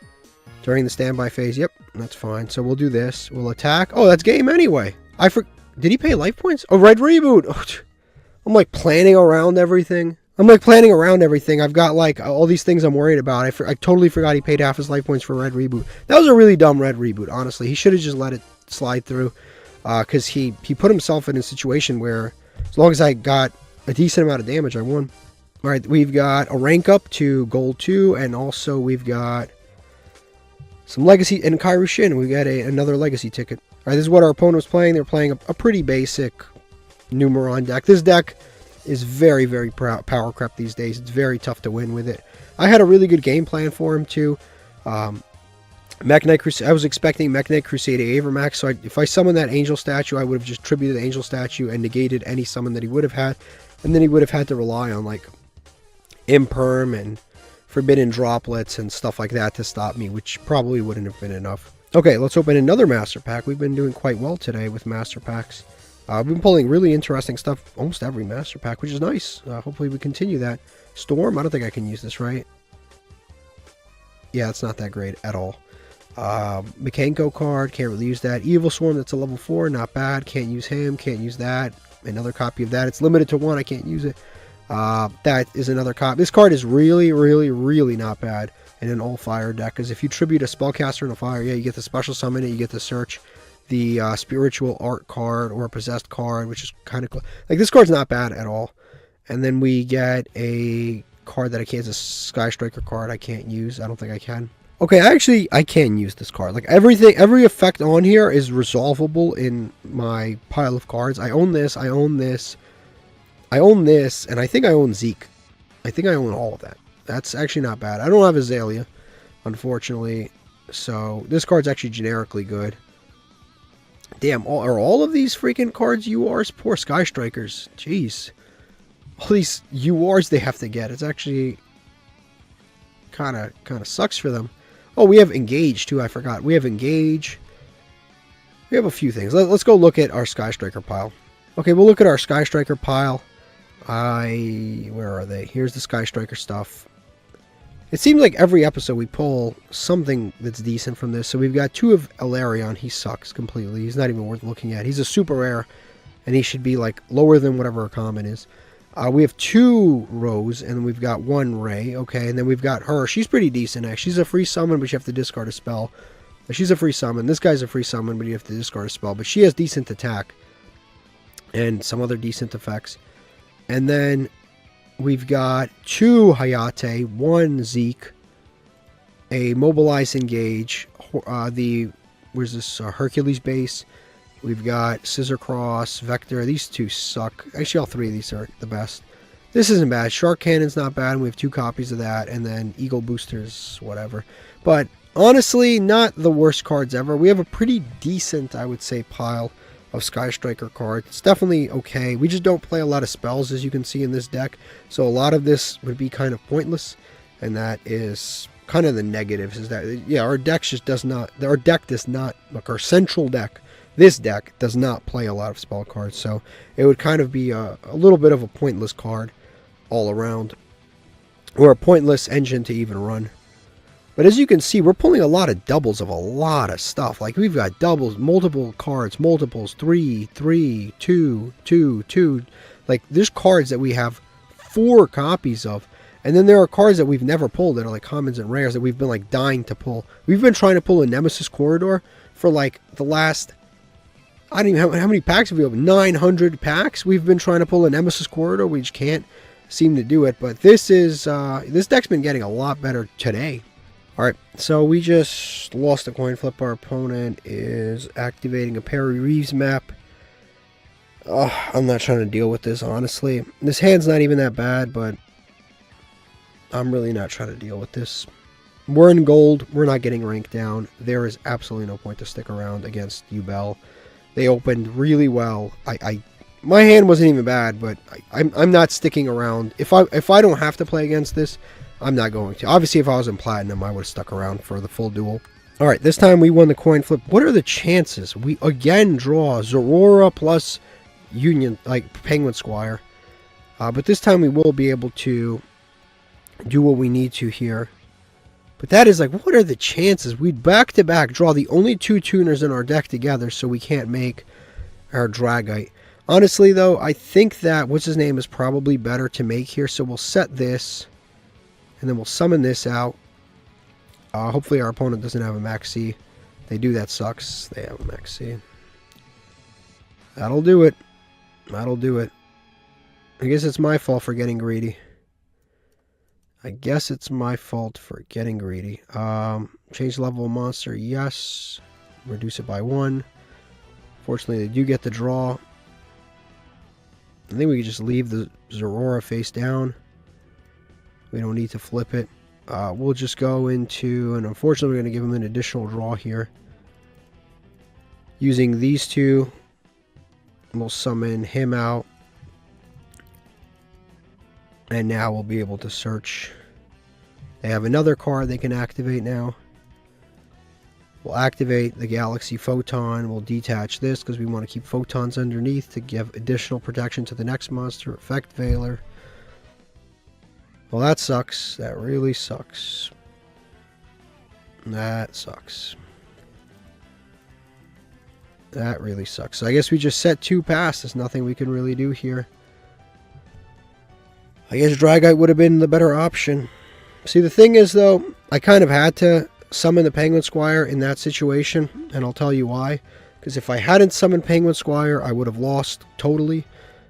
During the standby phase, yep, that's fine. So we'll do this. We'll attack. Oh, that's game anyway. Did he pay life points? Oh, red reboot. Oh, I'm like planning around everything. I've got like all these things I'm worried about. I totally forgot he paid half his life points for red reboot. That was a really dumb red reboot, honestly. He should have just let it slide through. Because he put himself in a situation where... As long as I got a decent amount of damage, I won. Alright, we've got a rank up to gold 2, and also we've got some legacy, and Kairu Shin, we got another legacy ticket. Alright, this is what our opponent was playing. They're playing a pretty basic Numeron deck. This deck is very, very power crept these days. It's very tough to win with it. I had a really good game plan for him, too. Mech Knight Crusade, I was expecting Mech Knight Crusade Avermax, so if I summoned that Angel Statue, I would have just tributed the Angel Statue and negated any summon that he would have had, and then he would have had to rely on, like, Imperm and forbidden droplets and stuff like that to stop me, which probably wouldn't have been enough. Okay, let's open another master pack. We've been doing quite well today with master packs. I've been pulling really interesting stuff almost every master pack, which is nice. Hopefully we continue that. Storm, I don't think I can use this, right? Yeah, it's not that great at all. Mekanko card, can't really use that. Evil Swarm, that's a level 4, not bad. Can't use him, can't use that. Another copy of that. It's limited to 1, I can't use it. That is another copy. This card is really, really, really not bad in an all-fire deck, because if you tribute a spellcaster in a fire, yeah, you get the special summon it, you get the search, the spiritual art card, or a possessed card, which is kind of cool. Like, this card's not bad at all. And then we get a card that I can't, it's a Sky Striker card I can't use. I don't think I can. Okay, I can use this card. Like, every effect on here is resolvable in my pile of cards. I own this, I own this, I own this, and I think I own Zeke. I think I own all of that. That's actually not bad. I don't have Azalea, unfortunately, so this card's actually generically good. Damn, are all of these freaking cards URs? Poor Sky Strikers. Jeez. All these URs they have to get. It's actually kind of sucks for them. Oh, we have Engage, too. I forgot. We have Engage. We have a few things. Let's go look at our Sky Striker pile. Okay, we'll look at our Sky Striker pile. Where are they? Here's the Sky Striker stuff. It seems like every episode we pull something that's decent from this. So we've got 2 of Elarion. He sucks completely. He's not even worth looking at. He's a super rare, and he should be like lower than whatever a common is. We have 2 Rose, and we've got 1 Ray. Okay, and then we've got her. She's pretty decent, actually. She's a free summon, but you have to discard a spell. She's a free summon. This guy's a free summon, but you have to discard a spell. But she has decent attack and some other decent effects. And then we've got 2 Hayate, 1 Zeke, a Mobilize Engage, where's this, Hercules base. We've got Scissor Cross, Vector. These 2 suck. Actually, all 3 of these are the best. This isn't bad. Shark Cannon's not bad, and we have 2 copies of that. And then Eagle Boosters, whatever. But honestly, not the worst cards ever. We have a pretty decent, I would say, pile of Sky Striker cards. It's definitely okay. We just don't play a lot of spells, as you can see in this deck. So a lot of this would be kind of pointless. And that is kind of the negatives. Is that, yeah, our deck just does not, our deck does not, like our central deck, this deck does not play a lot of spell cards, so it would kind of be a little bit of a pointless card all around, or a pointless engine to even run. But as you can see, we're pulling a lot of doubles of a lot of stuff. Like, we've got doubles, multiple cards, multiples, 3, 3, 2, 2, 2. Like, there's cards that we have 4 copies of. And then there are cards that we've never pulled that are like commons and rares that we've been like dying to pull. We've been trying to pull a Nemesis Corridor for like the last, I don't even know how many packs have we opened? 900 packs. We've been trying to pull a Nemesis Corridor. We just can't seem to do it. But this is, this deck's been getting a lot better today. Alright, so we just lost a coin flip. Our opponent is activating a Perry Reeves map. I'm not trying to deal with this, honestly. This hand's not even that bad, but I'm really not trying to deal with this. We're in gold. We're not getting ranked down. There is absolutely no point to stick around against Ubel. They opened really well. My hand wasn't even bad, but I'm not sticking around. If I don't have to play against this, I'm not going to. Obviously, if I was in Platinum, I would have stuck around for the full duel. Alright, this time we won the coin flip. What are the chances? We again draw Zorora plus Union, like Penguin Squire. But this time we will be able to do what we need to here. But that is like, what are the chances? We'd back-to-back draw the only 2 tuners in our deck together, so we can't make our Dragite. Honestly, though, I think that what's-his-name is probably better to make here, so we'll set this, and then we'll summon this out. Hopefully our opponent doesn't have a Max C. If they do, that sucks. They have a Max C. That'll do it. That'll do it. I guess it's my fault for getting greedy. Change the level of monster, yes. Reduce it by 1. Fortunately, they do get the draw. I think we can just leave the Zorora face down. We don't need to flip it. We'll just go into, and unfortunately we're going to give him an additional draw here. Using these 2, we'll summon him out. And now we'll be able to search They have another card they can activate now. We'll activate the Galaxy Photon. We'll detach this because we want to keep photons underneath to give additional protection to the next monster. Effect Veiler. Well, that sucks. That really sucks. That sucks. That really sucks. So I guess we just set 2 past. There's nothing we can really do here. I guess Dragite would have been the better option. See, the thing is, though, I kind of had to summon the Penguin Squire in that situation, and I'll tell you why. Because if I hadn't summoned Penguin Squire, I would have lost totally.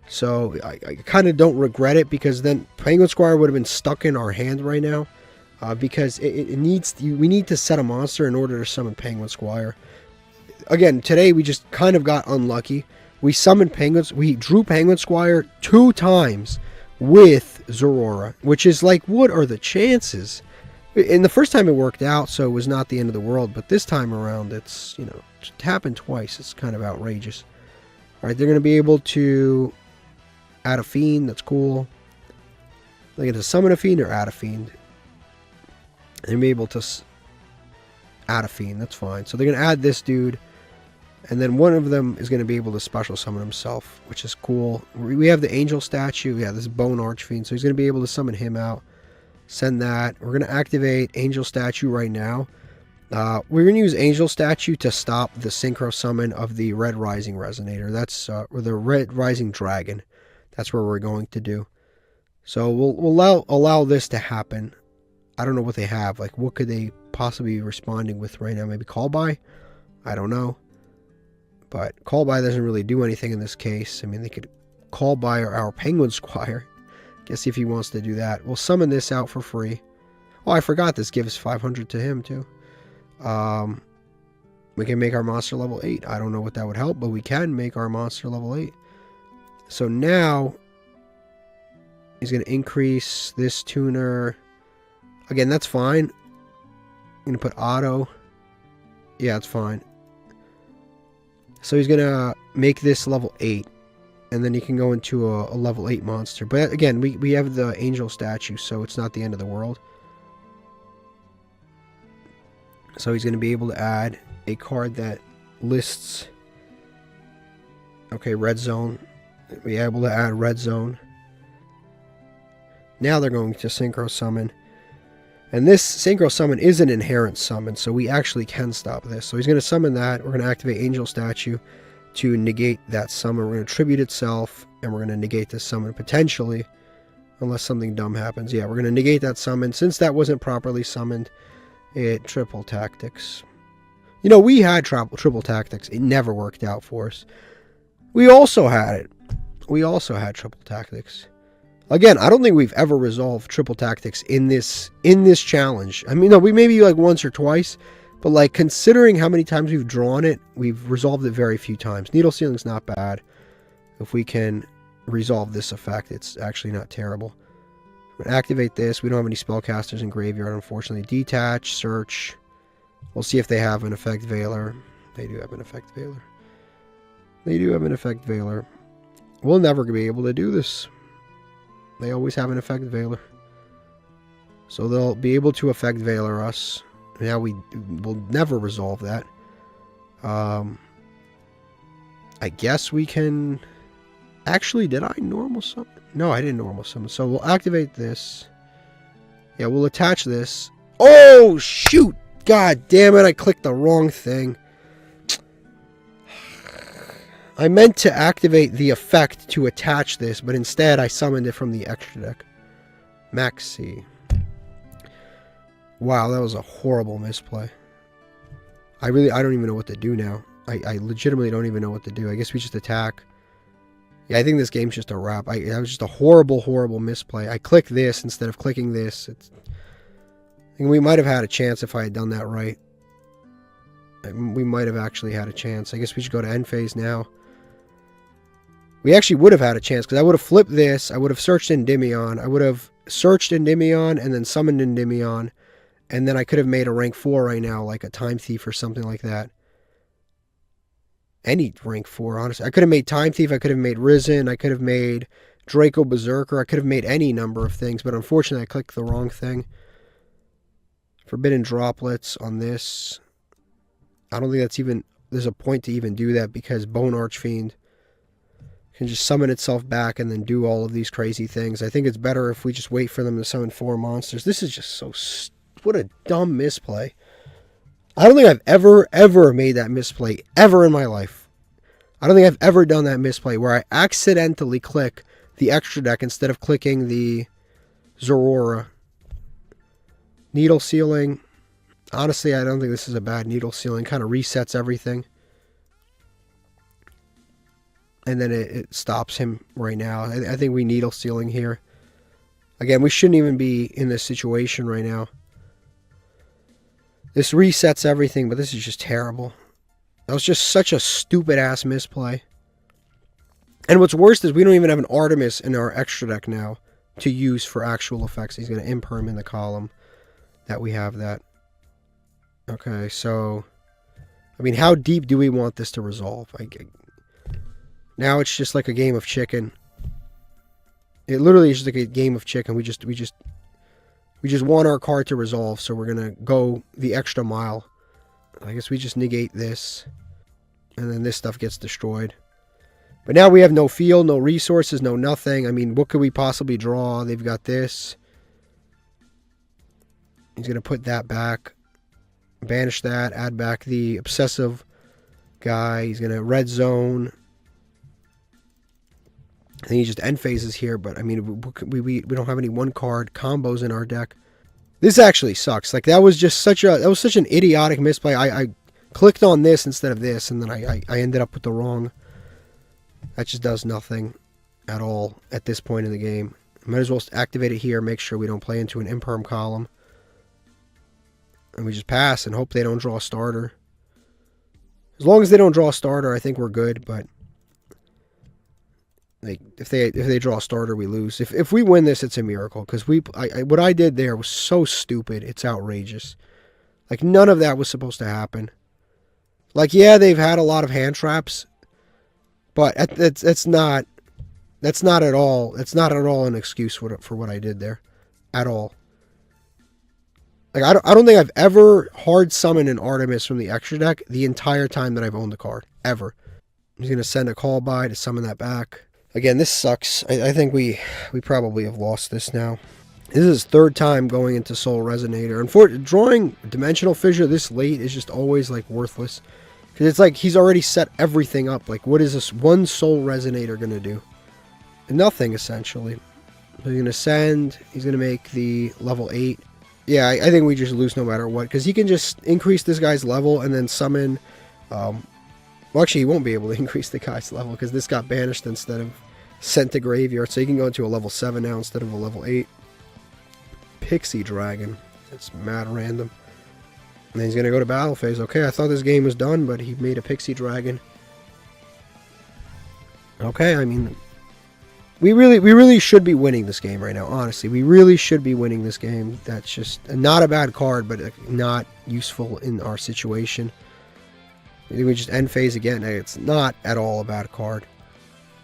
So I kind of don't regret it, because then Penguin Squire would have been stuck in our hand right now. Because we need to set a monster in order to summon Penguin Squire. Again, today we just kind of got unlucky. We summoned Penguins. We drew Penguin Squire 2 times with Zorora, which is like, what are the chances? And the first time it worked out, so it was not the end of the world. But this time around, it's, you know, it happened twice. It's kind of outrageous. All right, they're going to be able to add a Fiend. That's cool. They get to summon a Fiend or add a Fiend. They're going to be able to add a Fiend. That's fine. So they're going to add this dude. And then one of them is going to be able to special summon himself, which is cool. We have the Angel statue. Yeah, this Bone Archfiend. So he's going to be able to summon him out. Send that. We're going to activate Angel statue right now. We're going to use Angel statue to stop the synchro summon of the Red Rising Resonator. That's or the Red Rising Dragon. That's where we're going to do. So we'll allow this to happen. I don't know what they have. Like, what could they possibly be responding with right now? Maybe Call By? I don't know. But Call By doesn't really do anything in this case. I mean, they could Call By our Penguin Squire. Guess if he wants to do that. We'll summon this out for free. Oh, I forgot this gives 500 to him too. We can make our monster level 8. I don't know what that would help, but we can make our monster level 8. So now he's going to increase this tuner. Again, that's fine. I'm going to put auto. Yeah, it's fine. So he's going to make this level 8. And then he can go into a level 8 monster. But again, we have the Angel statue, so it's not the end of the world. So he's going to be able to add a card that lists... Okay, Red Zone. We're able to add Red Zone. Now they're going to Synchro Summon. And this Synchro Summon is an inherent summon, so we actually can stop this. So he's going to summon that. We're going to activate Angel statue to negate that summon. We're going to tribute itself, and we're going to negate this summon potentially, unless something dumb happens. Yeah, we're going to negate that summon. Since that wasn't properly summoned, it triple tactics. You know, we had triple tactics. It never worked out for us. We also had it. We also had triple tactics. Again, I don't think we've ever resolved triple tactics in this challenge. I mean, no, we maybe like once or twice. But, like, considering how many times we've drawn it, we've resolved it very few times. Needle Sealing's not bad. If we can resolve this effect, it's actually not terrible. We're going to activate this. We don't have any spellcasters in Graveyard, unfortunately. Detach, search. We'll see if they have an effect Veiler. They do have an effect Veiler. They do have an effect Veiler. We'll never be able to do this. They always have an effect Veiler. So they'll be able to effect Veiler us. Now we will never resolve that. I guess we can... Actually, did I normal summon? No, I didn't normal summon. So we'll activate this. Yeah, we'll attach this. Oh, shoot! God damn it, I clicked the wrong thing. I meant to activate the effect to attach this, but instead I summoned it from the extra deck. Maxi. Wow, that was a horrible misplay. I don't even know what to do now. I legitimately don't even know what to do. I guess we just attack. Yeah, I think this game's just a wrap. That was just a horrible, horrible misplay. I clicked this instead of clicking this. I think we might have had a chance if I had done that right. We might have actually had a chance. I guess we should go to end phase now. We actually would have had a chance, because I would have flipped this. I would have searched Endymion. I would have searched Endymion and then summoned Endymion. And then I could have made a rank 4 right now, like a Time Thief or something like that. Any rank 4, honestly. I could have made Time Thief. I could have made Risen. I could have made Draco Berserker. I could have made any number of things. But unfortunately, I clicked the wrong thing. Forbidden droplets on this. I don't think that's even... There's a point to even do that because Bone Archfiend can just summon itself back and then do all of these crazy things. I think it's better if we just wait for them to summon 4 monsters. This is just so... What a dumb misplay. I don't think I've ever made that misplay ever in my life. I don't think I've ever done that misplay where I accidentally click the extra deck instead of clicking the Zorora. Needle Sealing. Honestly, I don't think this is a bad Needle Sealing. Kind of resets everything. And then it stops him right now. I think we Needle Sealing here. Again, we shouldn't even be in this situation right now. This resets everything, but this is just terrible. That was just such a stupid-ass misplay. And what's worse is we don't even have an Artemis in our extra deck now to use for actual effects. He's going to imperm in the column that we have that. Okay, so... I mean, how deep do we want this to resolve? Now it's just like a game of chicken. It literally is just like a game of chicken. We just want our card to resolve, so we're going to go the extra mile. I guess we just negate this, and then this stuff gets destroyed. But now we have no field, no resources, no nothing. I mean, what could we possibly draw? They've got this. He's going to put that back. Banish that. Add back the obsessive guy. He's going to red zone. I think he just end phases here, but I mean, we don't have any one-card combos in our deck. This actually sucks. Like, that was just such an idiotic misplay. I clicked on this instead of this, and then I ended up with the wrong. That just does nothing at all at this point in the game. Might as well activate it here, make sure we don't play into an imperm column. And we just pass and hope they don't draw a starter. As long as they don't draw a starter, I think we're good, but... Like, if they draw a starter, we lose. If we win this, it's a miracle. Because what I did there was so stupid. It's outrageous. Like, none of that was supposed to happen. Like, yeah, they've had a lot of hand traps. But that's not at all an excuse for what I did there. At all. Like, I don't think I've ever hard summoned an Artemis from the extra deck the entire time that I've owned the card. Ever. He's going to send a call by to summon that back. Again, this sucks. I think we probably have lost this now. This is his 3rd time going into Soul Resonator. And drawing Dimensional Fissure this late is just always, like, worthless. Because it's like he's already set everything up. Like, what is this one Soul Resonator going to do? Nothing, essentially. So he's going to send. He's going to make the level 8. Yeah, I think we just lose no matter what. Because he can just increase this guy's level and then summon... Well, actually, he won't be able to increase the guy's level because this got banished instead of sent to graveyard. So he can go into a level 7 now instead of a level 8. Pixie Dragon. That's mad random. And then he's going to go to battle phase. Okay, I thought this game was done, but he made a Pixie Dragon. Okay, I mean... We really should be winning this game right now, honestly. We really should be winning this game. That's just not a bad card, but not useful in our situation. We just end phase again. It's not at all a bad card.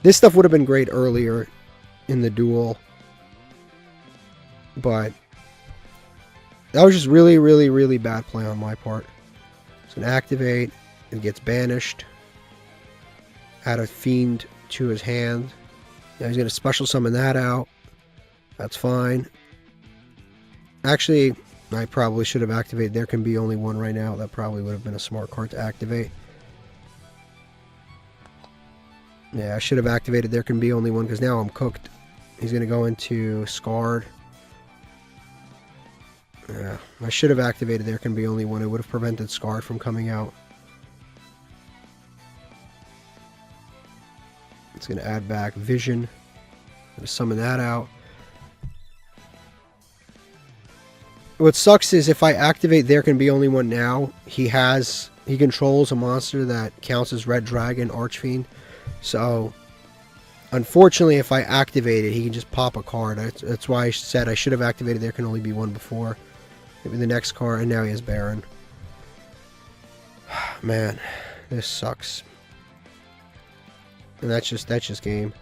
This stuff would have been great earlier in the duel. But that was just really, really, really bad play on my part. So an activate. It gets banished. Add a fiend to his hand. Now he's going to special summon that out. That's fine. Actually... I probably should have activated There Can Be Only One right now. That probably would have been a smart card to activate. Yeah, I should have activated There Can Be Only One because now I'm cooked. He's going to go into Scarred. Yeah, I should have activated There Can Be Only One. It would have prevented Scarred from coming out. It's going to add back Vision. I'm going to summon that out. What sucks is if I activate There Can Be Only One now, he controls a monster that counts as Red Dragon Archfiend. So, unfortunately, if I activate it, he can just pop a card. That's why I said I should have activated There Can Only Be One before. Maybe the next card, and now he has Baron. Man, this sucks. And that's just game.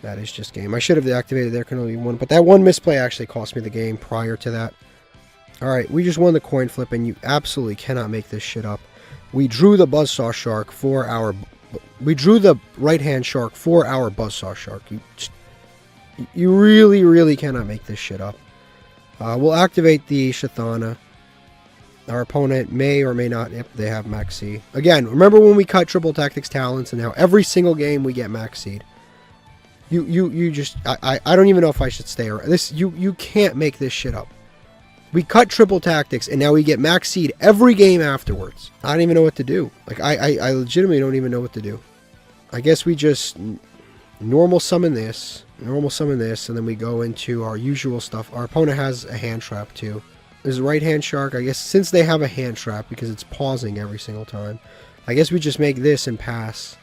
That is just game. I should have activated There Can Only Be One, but that one misplay actually cost me the game prior to that. Alright, we just won the coin flip, and you absolutely cannot make this shit up. We drew the Buzzsaw Shark for our... We drew the right-hand shark for our Buzzsaw Shark. You really, really cannot make this shit up. We'll activate the Shithana. Our opponent may or may not, if they have Max Seed. Again, remember when we cut Triple Tactics Talents, and now every single game we get Max Seed. You just... I don't even know if I should stay around. You can't make this shit up. We cut Triple Tactics, and now we get Max Seed every game afterwards. I don't even know what to do. Like, I legitimately don't even know what to do. I guess we just normal summon this, and then we go into our usual stuff. Our opponent has a hand trap, too. There's a right-hand shark. I guess since they have a hand trap, because it's pausing every single time, I guess we just make this and pass.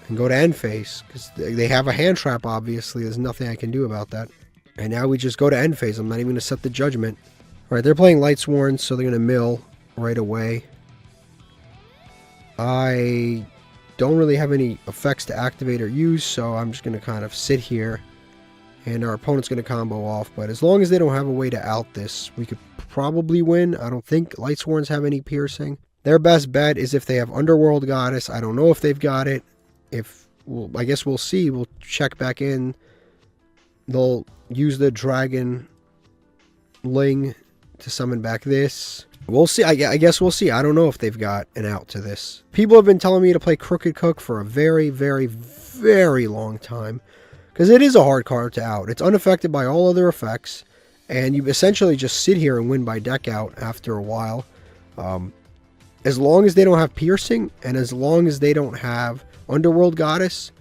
And go to end phase, because they have a hand trap, obviously. There's nothing I can do about that. And now we just go to end phase. I'm not even going to set the judgment. Alright, they're playing Lightsworn, so they're going to mill right away. I don't really have any effects to activate or use, so I'm just going to kind of sit here. And our opponent's going to combo off. But as long as they don't have a way to out this, we could probably win. I don't think Lightsworns have any piercing. Their best bet is if they have Underworld Goddess. I don't know if they've got it. Well, I guess we'll see. We'll check back in. They'll use the Dragon Ling to summon back this. We'll see. I guess we'll see. I don't know if they've got an out to this. People have been telling me to play Crooked Cook for a very, very, very long time. Because it is a hard card to out. It's unaffected by all other effects. And you essentially just sit here and win by deck out after a while. As long as they don't have piercing, and as long as they don't have Underworld Goddess,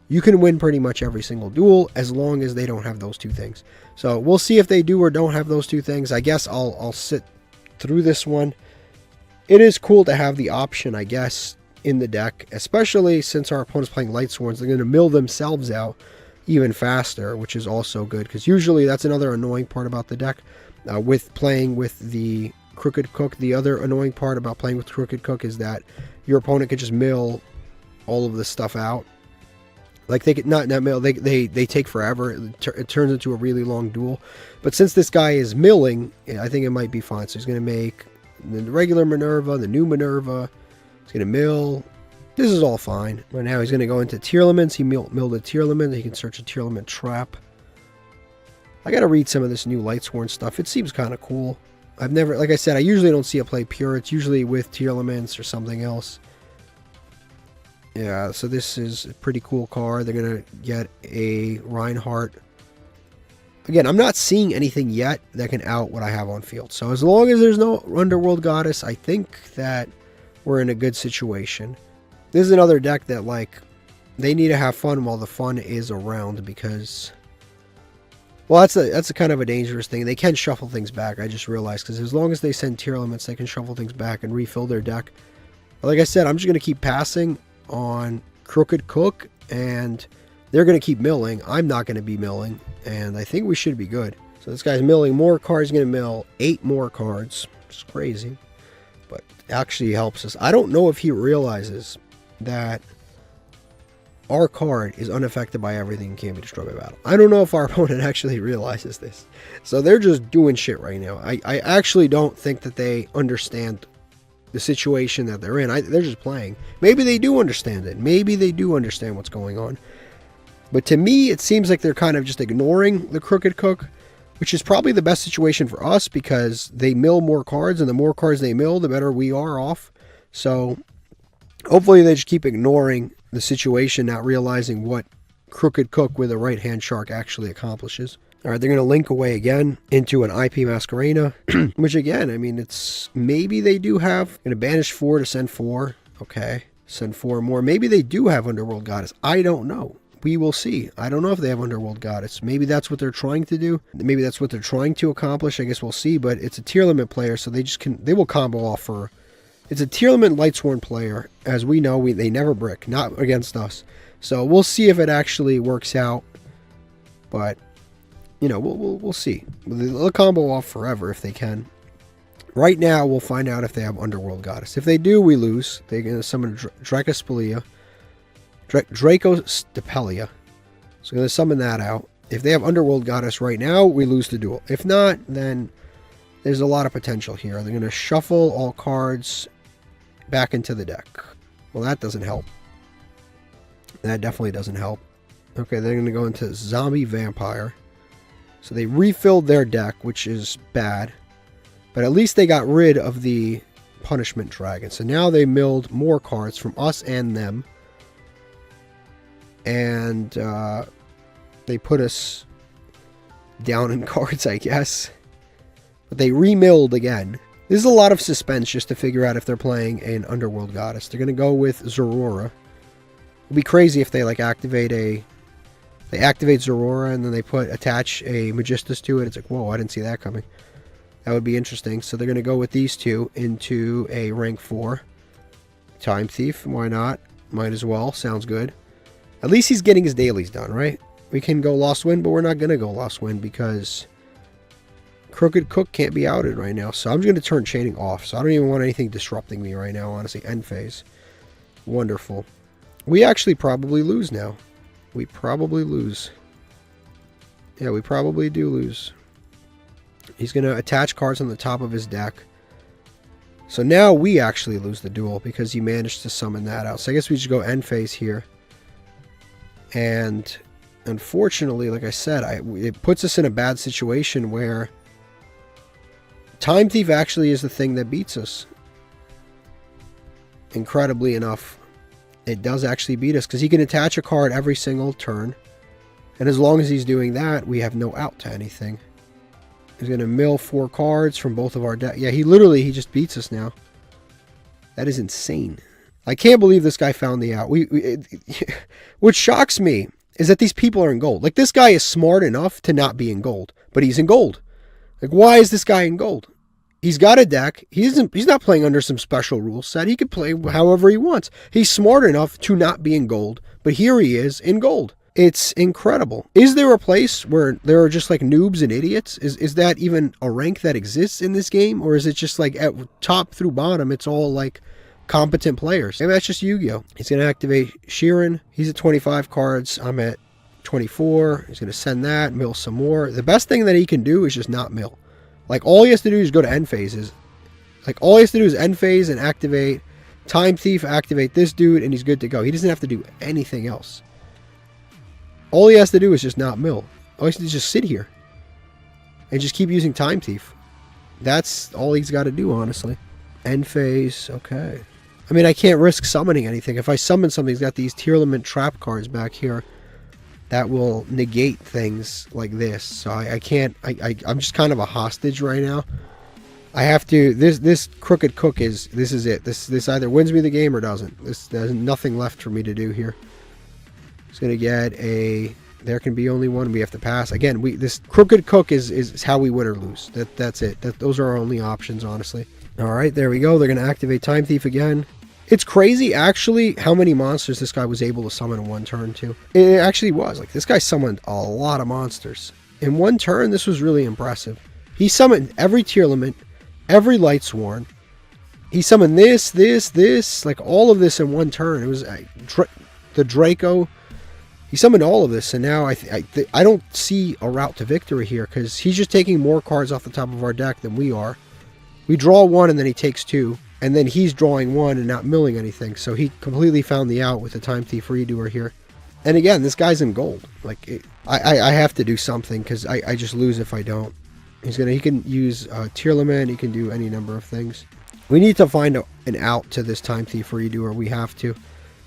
you can win pretty much every single duel as long as they don't have those two things. So we'll see if they do or don't have those two things. I guess I'll sit through this one. It is cool to have the option, I guess, in the deck, especially since our opponent's playing Lightsworns. They're going to mill themselves out even faster, which is also good, because usually that's another annoying part about the deck. With playing with the Crooked Cook, the other annoying part about playing with Crooked Cook is that your opponent could just mill all of this stuff out. Like, they could not mill, they take forever. It turns into a really long duel. But since this guy is milling, I think it might be fine. So he's going to make the regular Minerva, the new Minerva. He's going to mill. This is all fine. Right now he's going to go into Tearlaments. He milled a Tearlament. He can search a Tearlament trap. I got to read some of this new Lightsworn stuff. It seems kind of cool. I've never, like I said, I usually don't see it play pure. It's usually with Tearlaments or something else. Yeah, so this is a pretty cool card. They're going to get a Reinhardt. Again, I'm not seeing anything yet that can out what I have on field. So as long as there's no Underworld Goddess, I think that we're in a good situation. This is another deck that, like, they need to have fun while the fun is around, because, well, that's a kind of a dangerous thing. They can shuffle things back, I just realized, because as long as they send Tearlaments, they can shuffle things back and refill their deck. But like I said, I'm just going to keep passing on Crooked Cook, and they're going to keep milling. I'm not going to be milling, and I think we should be good. So this guy's milling more cards. He's going to mill 8 more cards. It's crazy, but it actually helps us. I don't know if he realizes that our card is unaffected by everything and can't be destroyed by battle. I don't know if our opponent actually realizes this. So they're just doing shit right now. I actually don't think that they understand the situation that they're in. They're just playing. Maybe they do understand it. Maybe they do understand what's going on. But to me, it seems like they're kind of just ignoring the Crooked Cook, which is probably the best situation for us, because they mill more cards, and the more cards they mill, the better we are off. So hopefully they just keep ignoring the situation, not realizing what Crooked Cook with a right-hand shark actually accomplishes. All right, they're going to link away again into an IP Masquerena, which again, I mean, it's maybe they do have. Going to banish 4 to send 4. Okay, send 4 more. Maybe they do have Underworld Goddess. I don't know. We will see. I don't know if they have Underworld Goddess. Maybe that's what they're trying to do. Maybe that's what they're trying to accomplish. I guess we'll see. But it's a Tearlament player, so they will combo off for. It's a Tearlament Lightsworn player. As we know, they never brick, not against us. So we'll see if it actually works out. But you know, we'll see. They'll combo off forever if they can. Right now, we'll find out if they have Underworld Goddess. If they do, we lose. They're going to summon Dracostepelia. Dracostepelia. So going to summon that out. If they have Underworld Goddess right now, we lose the duel. If not, then There's a lot of potential here. They're going to shuffle all cards back into the deck. Well, that doesn't help. That definitely doesn't help. Okay, they're going to go into Zombie Vampire. So they refilled their deck, which is bad. But at least they got rid of the Punishment Dragon. So now they milled more cards from us and them. And they put us down in cards, I guess. But they remilled again. This is a lot of suspense just to figure out if they're playing an Underworld Goddess. They're going to go with Zorora. It'd be crazy if they like activate Zorora and then they attach a Magistus to it. It's like, whoa, I didn't see that coming. That would be interesting. So they're going to go with these two into a rank 4. Time Thief, why not? Might as well, sounds good. At least he's getting his dailies done, right? We can go Lost Wind, but we're not going to go Lost Wind because Crooked Cook can't be outed right now. So I'm just going to turn Chaining off. So I don't even want anything disrupting me right now, honestly. End phase. Wonderful. We actually probably lose now. We probably lose. Yeah, we probably do lose. He's going to attach cards on the top of his deck. So now we actually lose the duel because he managed to summon that out. So I guess we should go end phase here. And unfortunately, like I said, it puts us in a bad situation where Time Thief actually is the thing that beats us. Incredibly enough, it does actually beat us because he can attach a card every single turn. And as long as he's doing that, we have no out to anything. He's going to mill 4 cards from both of our decks. Yeah, he just beats us now. That is insane. I can't believe this guy found the out. What shocks me is that these people are in gold. Like, this guy is smart enough to not be in gold, but he's in gold. Like, why is this guy in gold? He's got a deck. He's not playing under some special rule set. He could play however he wants. He's smart enough to not be in gold, but here he is in gold. It's incredible. Is there a place where there are just like noobs and idiots? Is that even a rank that exists in this game? Or is it just like at top through bottom, it's all like competent players? Maybe that's just Yu-Gi-Oh! He's going to activate Sheeran. He's at 25 cards. I'm at 24. He's going to send that, mill some more. The best thing that he can do is just not mill. Like, all he has to do is go to end phases. Like, all he has to do is end phase and activate Time Thief, activate this dude, and he's good to go. He doesn't have to do anything else. All he has to do is just not mill. All he has to do is just sit here and just keep using Time Thief. That's all he's got to do, honestly. End phase, okay. I mean, I can't risk summoning anything. If I summon something, he's got these Tearlament trap cards back here that will negate things like this. So I can't, I'm just kind of a hostage right now. I have to, this Crooked Cook this is it. This either wins me the game or doesn't. There's nothing left for me to do here. It's going to get there can be only one. We have to pass. Again, this Crooked Cook is how we win or lose. That's it. Those are our only options, honestly. All right, there we go. They're going to activate Time Thief again. It's crazy, actually, how many monsters this guy was able to summon in one turn, too. It actually was. Like, this guy summoned a lot of monsters. In one turn, this was really impressive. He summoned every Tearlament, every Lightsworn. He summoned this, like all of this in one turn. It was the Draco. He summoned all of this, and now I don't see a route to victory here because he's just taking more cards off the top of our deck than we are. We draw 1 and then he takes 2, and then he's drawing 1 and not milling anything. So he completely found the out with the Time Thief Redoer here. And again, this guy's in gold. Like, I have to do something because I just lose if I don't. He can use Tearlament. He can do any number of things. We need to find an out to this Time Thief Redoer. We have to.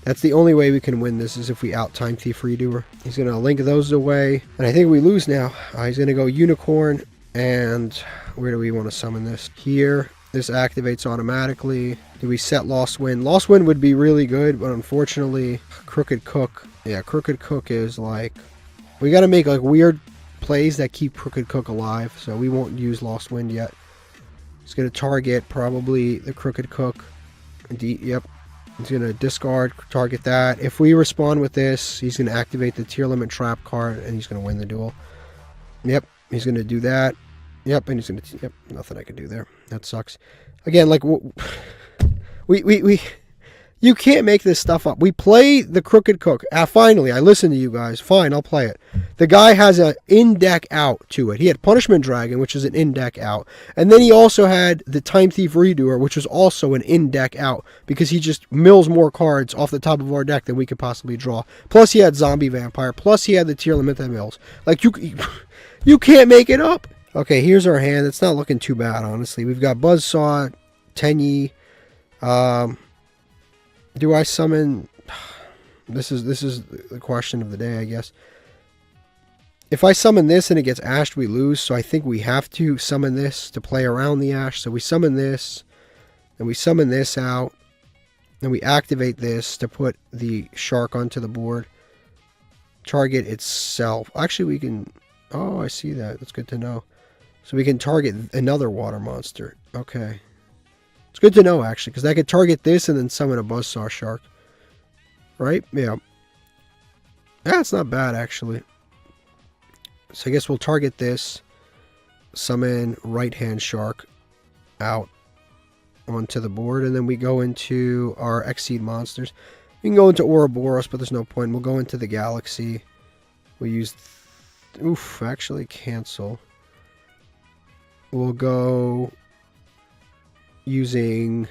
That's the only way we can win this, is if we out Time Thief Redoer. He's going to link those away. And I think we lose now. He's going to go Unicorn. And where do we want to summon this? Here. This activates automatically. Do we set Lost Wind? Lost Wind would be really good, but unfortunately, Crooked Cook. Yeah, Crooked Cook is like... We got to make like weird plays that keep Crooked Cook alive. So we won't use Lost Wind yet. He's going to target probably the Crooked Cook. Yep. He's going to discard, target that. If we respond with this, he's going to activate the Tearlament Trap card, and he's going to win the duel. Yep, he's going to do that. Yep, and he's going to... Yep, nothing I can do there. That sucks. Again, like... You You can't make this stuff up. We play the Crooked Cook. Finally, I listen to you guys. Fine, I'll play it. The guy has an in-deck out to it. He had Punishment Dragon, which is an in-deck out. And then he also had the Time Thief Redoer, which was also an in-deck out. Because he just mills more cards off the top of our deck than we could possibly draw. Plus he had Zombie Vampire. Plus he had the Tier Limit that mills. Like, you can't make it up. Okay, here's our hand. It's not looking too bad, honestly. We've got Buzzsaw, Tenyi, do I summon... This is the question of the day, I guess. If I summon this and it gets ashed, we lose. So I think we have to summon this to play around the ash. So we summon this, and we summon this out, and we activate this to put the shark onto the board. Target itself. Actually, we can... Oh, I see that. That's good to know. So we can target another water monster. Okay. It's good to know, actually, because I could target this and then summon a Buzzsaw Shark. Right? Yeah. Yeah, it's not bad, actually. So I guess we'll target this, summon Right-Hand Shark out onto the board, and then we go into our Exceed monsters. We can go into Ouroboros, but there's no point. We'll go into the Galaxy. We'll use... Oof, actually, cancel. We'll go... using,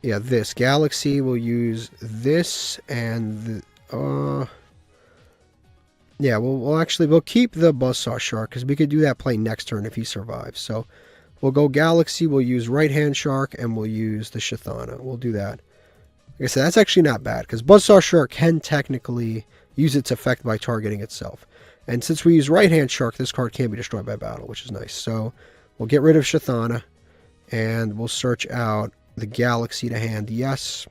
yeah, this Galaxy. We'll use this and the, yeah, we'll keep the Buzzsaw Shark because we could do that play next turn if he survives. So we'll go Galaxy, we'll use Right-Hand Shark, and we'll use the Shithana. We'll do that. Like I said, that's actually not bad because Buzzsaw Shark can technically use its effect by targeting itself. And since we use Right-Hand Shark, this card can't be destroyed by battle, which is nice. So we'll get rid of Shithana. And we'll search out the Galaxy to hand, yes.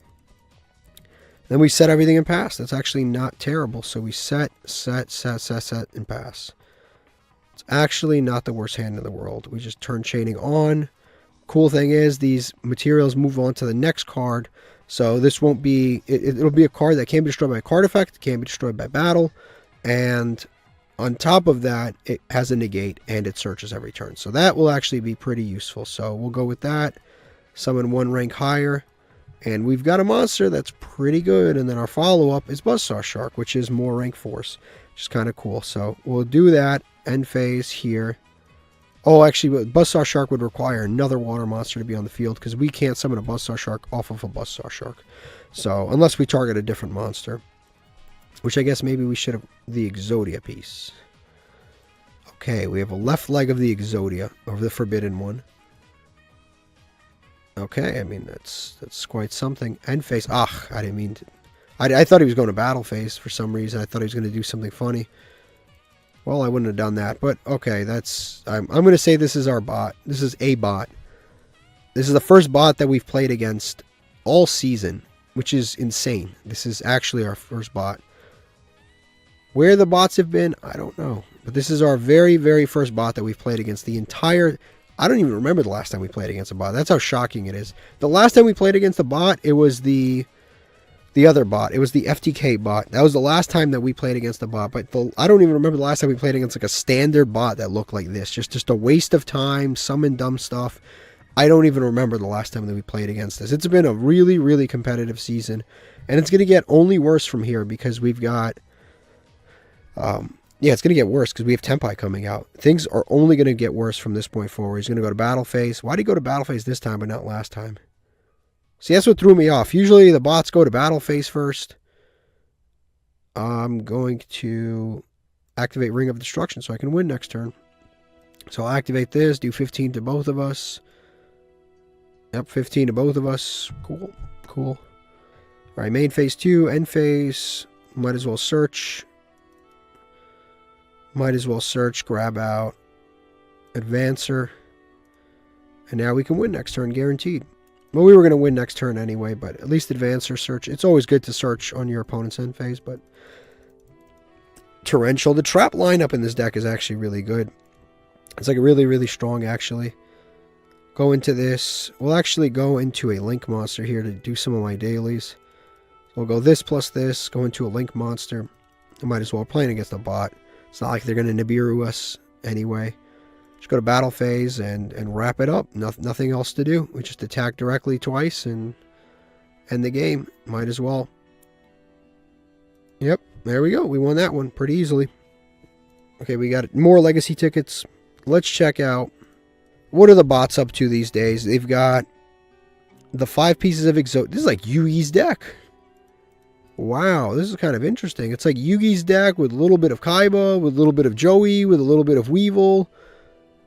Then we set everything in pass. That's actually not terrible. So we set, and pass. It's actually not the worst hand in the world. We just turn Chaining on. Cool thing is, these materials move on to the next card. So this won't be... It'll be a card that can be destroyed by a card effect, can be destroyed by battle, and... on top of that, it has a negate and it searches every turn. So that will actually be pretty useful. So we'll go with that. Summon one rank higher. And we've got a monster that's pretty good. And then our follow-up is Buzzsaw Shark, which is more rank force. Which is kind of cool. So we'll do that. End phase here. Oh, actually, Buzzsaw Shark would require another water monster to be on the field. Because we can't summon a Buzzsaw Shark off of a Buzzsaw Shark. So, unless we target a different monster. Which I guess maybe we should have... The Exodia piece. Okay, we have a left leg of the Exodia. Over the Forbidden One. Okay, I mean, that's quite something. End phase. Ah, I didn't mean to... I thought he was going to battle phase for some reason. I thought he was going to do something funny. Well, I wouldn't have done that. But, okay, that's... I'm going to say this is our bot. This is a bot. This is the first bot that we've played against all season. Which is insane. This is actually our first bot. Where the bots have been, I don't know. But this is our very, very first bot that we've played against the entire... I don't even remember the last time we played against a bot. That's how shocking it is. The last time we played against a bot, it was the other bot. It was the FTK bot. That was the last time that we played against a bot. But I don't even remember the last time we played against like a standard bot that looked like this. Just a waste of time, summon dumb stuff. I don't even remember the last time that we played against this. It's been a really, really competitive season. And it's going to get only worse from here because we've got... yeah, it's going to get worse because we have Tenpai coming out. Things are only going to get worse from this point forward. He's going to go to battle phase. Why did he go to battle phase this time but not last time? See, that's what threw me off. Usually the bots go to battle phase first. I'm going to activate Ring of Destruction so I can win next turn. So I'll activate this, do 15 to both of us. Yep, 15 to both of us. Cool, cool. All right, main phase 2, end phase. Might as well search. Might as well search, grab out, Advancer. And now we can win next turn, guaranteed. Well, we were going to win next turn anyway, but at least Advancer, search. It's always good to search on your opponent's end phase, but... Torrential. The trap lineup in this deck is actually really good. It's like really, really strong, actually. Go into this. We'll actually go into a Link monster here to do some of my dailies. We'll go this plus this, go into a Link monster. I might as well. We're playing against a bot. It's not like they're going to Nibiru us anyway. Just go to battle phase and wrap it up. Nothing else to do. We just attack directly twice and end the game. Might as well. Yep, there we go. We won that one pretty easily. Okay, we got more legacy tickets. Let's check out what are the bots up to these days. They've got the 5 pieces of Exo. This is like Yugi's deck. Wow, this is kind of interesting. It's like Yugi's deck with a little bit of Kaiba, with a little bit of Joey, with a little bit of Weevil.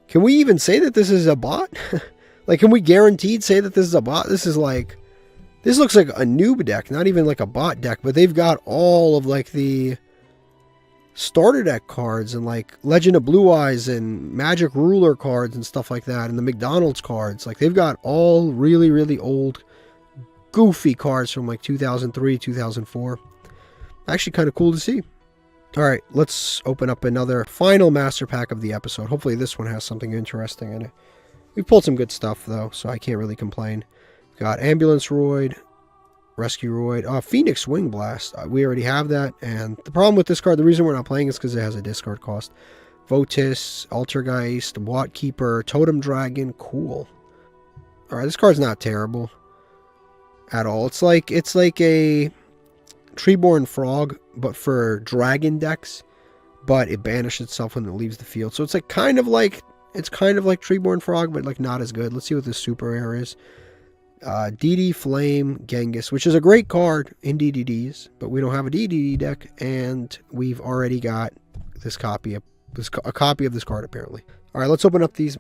Can we even say that this is a bot? Like, can we guaranteed say that this is a bot? This is like, this looks like a noob deck, not even like a bot deck, but they've got all of like the starter deck cards and like Legend of Blue Eyes and Magic Ruler cards and stuff like that, and the McDonald's cards. Like, they've got all really, really old goofy cards from like 2003, 2004. Actually kind of cool to see. All right, let's open up another final master pack of the episode. Hopefully this one has something interesting in it. We pulled some good stuff though, so I can't really complain. Got Ambulance Roid, Rescue Roid, Phoenix Wing Blast. We already have that, and the problem with this card, the reason we're not playing is because it has a discard cost. Votis, Altergeist, Watt Keeper, Totem Dragon, cool. All right, this card's not terrible at all. It's like a Treeborn Frog, but for dragon decks, but it banishes itself when it leaves the field. So it's like kind of like Treeborn Frog, but like not as good. Let's see what this super rare is. DD Flame Genghis, which is a great card in DDDs, but we don't have a DDD deck, and we've already got this copy of a copy of this card apparently. All right, let's open up these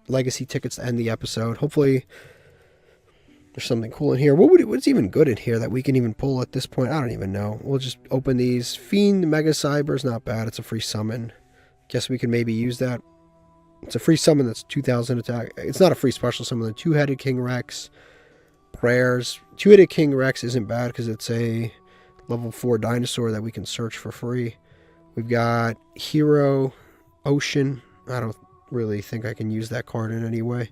legacy tickets to end the episode. Hopefully there's something cool in here. What's even good in here that we can even pull at this point? I don't even know. We'll just open these. Fiend Mega Cyber is not bad. It's a free summon. Guess we can maybe use that. It's a free summon that's 2,000 attack. It's not a free special summon. The Two-Headed King Rex. Prayers. Two-Headed King Rex isn't bad because it's a level 4 dinosaur that we can search for free. We've got Hero Ocean. I don't really think I can use that card in any way.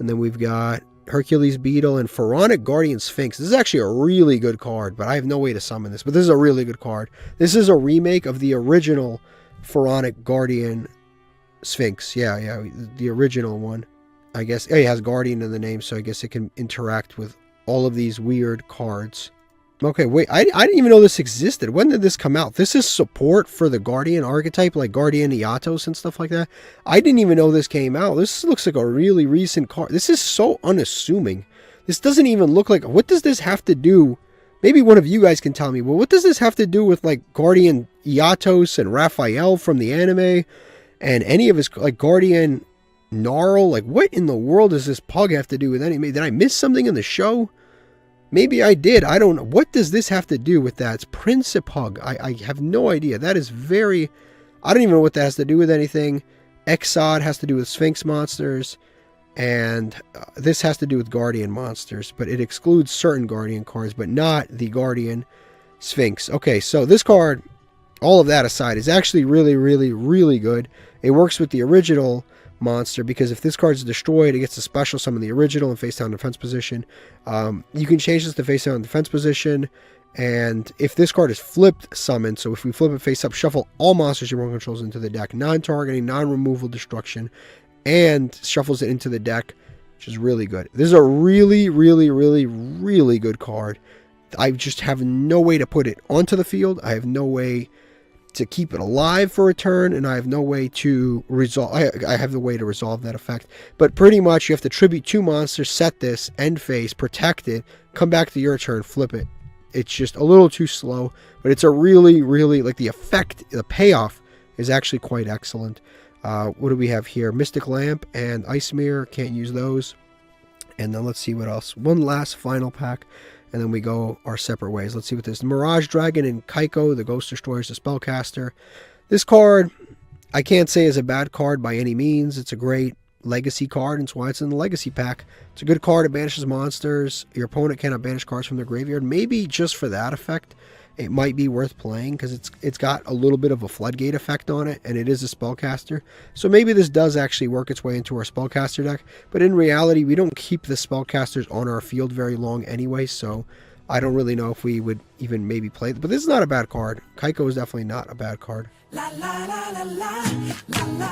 And then we've got Hercules Beetle and Pharaonic Guardian Sphinx. This is actually a really good card, but I have no way to summon this. But this is a really good card. This is a remake of the original Pharaonic Guardian Sphinx. Yeah, the original one. I guess it has Guardian in the name, so I guess it can interact with all of these weird cards. Okay, wait, I didn't even know this existed. When did this come out? This is support for the Guardian archetype, like Guardian Iatos and stuff like that. I didn't even know this came out. This looks like a really recent card. This is so unassuming. This doesn't even look like... What does this have to do? Maybe one of you guys can tell me. Well, what does this have to do with, like, Guardian Iatos and Raphael from the anime? And any of his, like, Guardian Gnarl? Like, what in the world does this pug have to do with anime? Did I miss something in the show? Maybe I did. I don't know. What does this have to do with that? It's Principug. I have no idea. That is very... I don't even know what that has to do with anything. Exod has to do with Sphinx monsters. And this has to do with Guardian monsters. But it excludes certain Guardian cards, but not the Guardian Sphinx. Okay, so this card, all of that aside, is actually really, really, really good. It works with the original monster, because if this card is destroyed, it gets to special summon the original in face down defense position. You can change this to face down defense position, and if this card is flipped summoned, so if we flip it face up, shuffle all monsters your opponent controls into the deck, non-targeting, non-removal destruction, and shuffles it into the deck, which is really good. This is a really, really, really, really good card. I just have no way to put it onto the field. I have no way to keep it alive for a turn, and I have no way to resolve... I have the way to resolve that effect. But pretty much you have to tribute 2 monsters, set this, end phase, protect it, come back to your turn, flip it. It's just a little too slow, but it's a really, really... Like, the effect, the payoff is actually quite excellent. What do we have here? Mystic Lamp and Ice Mirror. Can't use those. And then let's see what else. One last final pack, and then we go our separate ways. Let's see what this... Mirage Dragon and Kaiko, the Ghost Destroyer, is the Spellcaster. This card, I can't say is a bad card by any means. It's a great legacy card, and that's why it's in the legacy pack. It's a good card. It banishes monsters. Your opponent cannot banish cards from their graveyard. Maybe just for that effect, it might be worth playing, because it's got a little bit of a floodgate effect on it, and it is a spellcaster. So maybe this does actually work its way into our spellcaster deck, but in reality, we don't keep the spellcasters on our field very long anyway, so I don't really know if we would even maybe play it. But this is not a bad card. Kaiko is definitely not a bad card. La, la, la, la, la, la, la.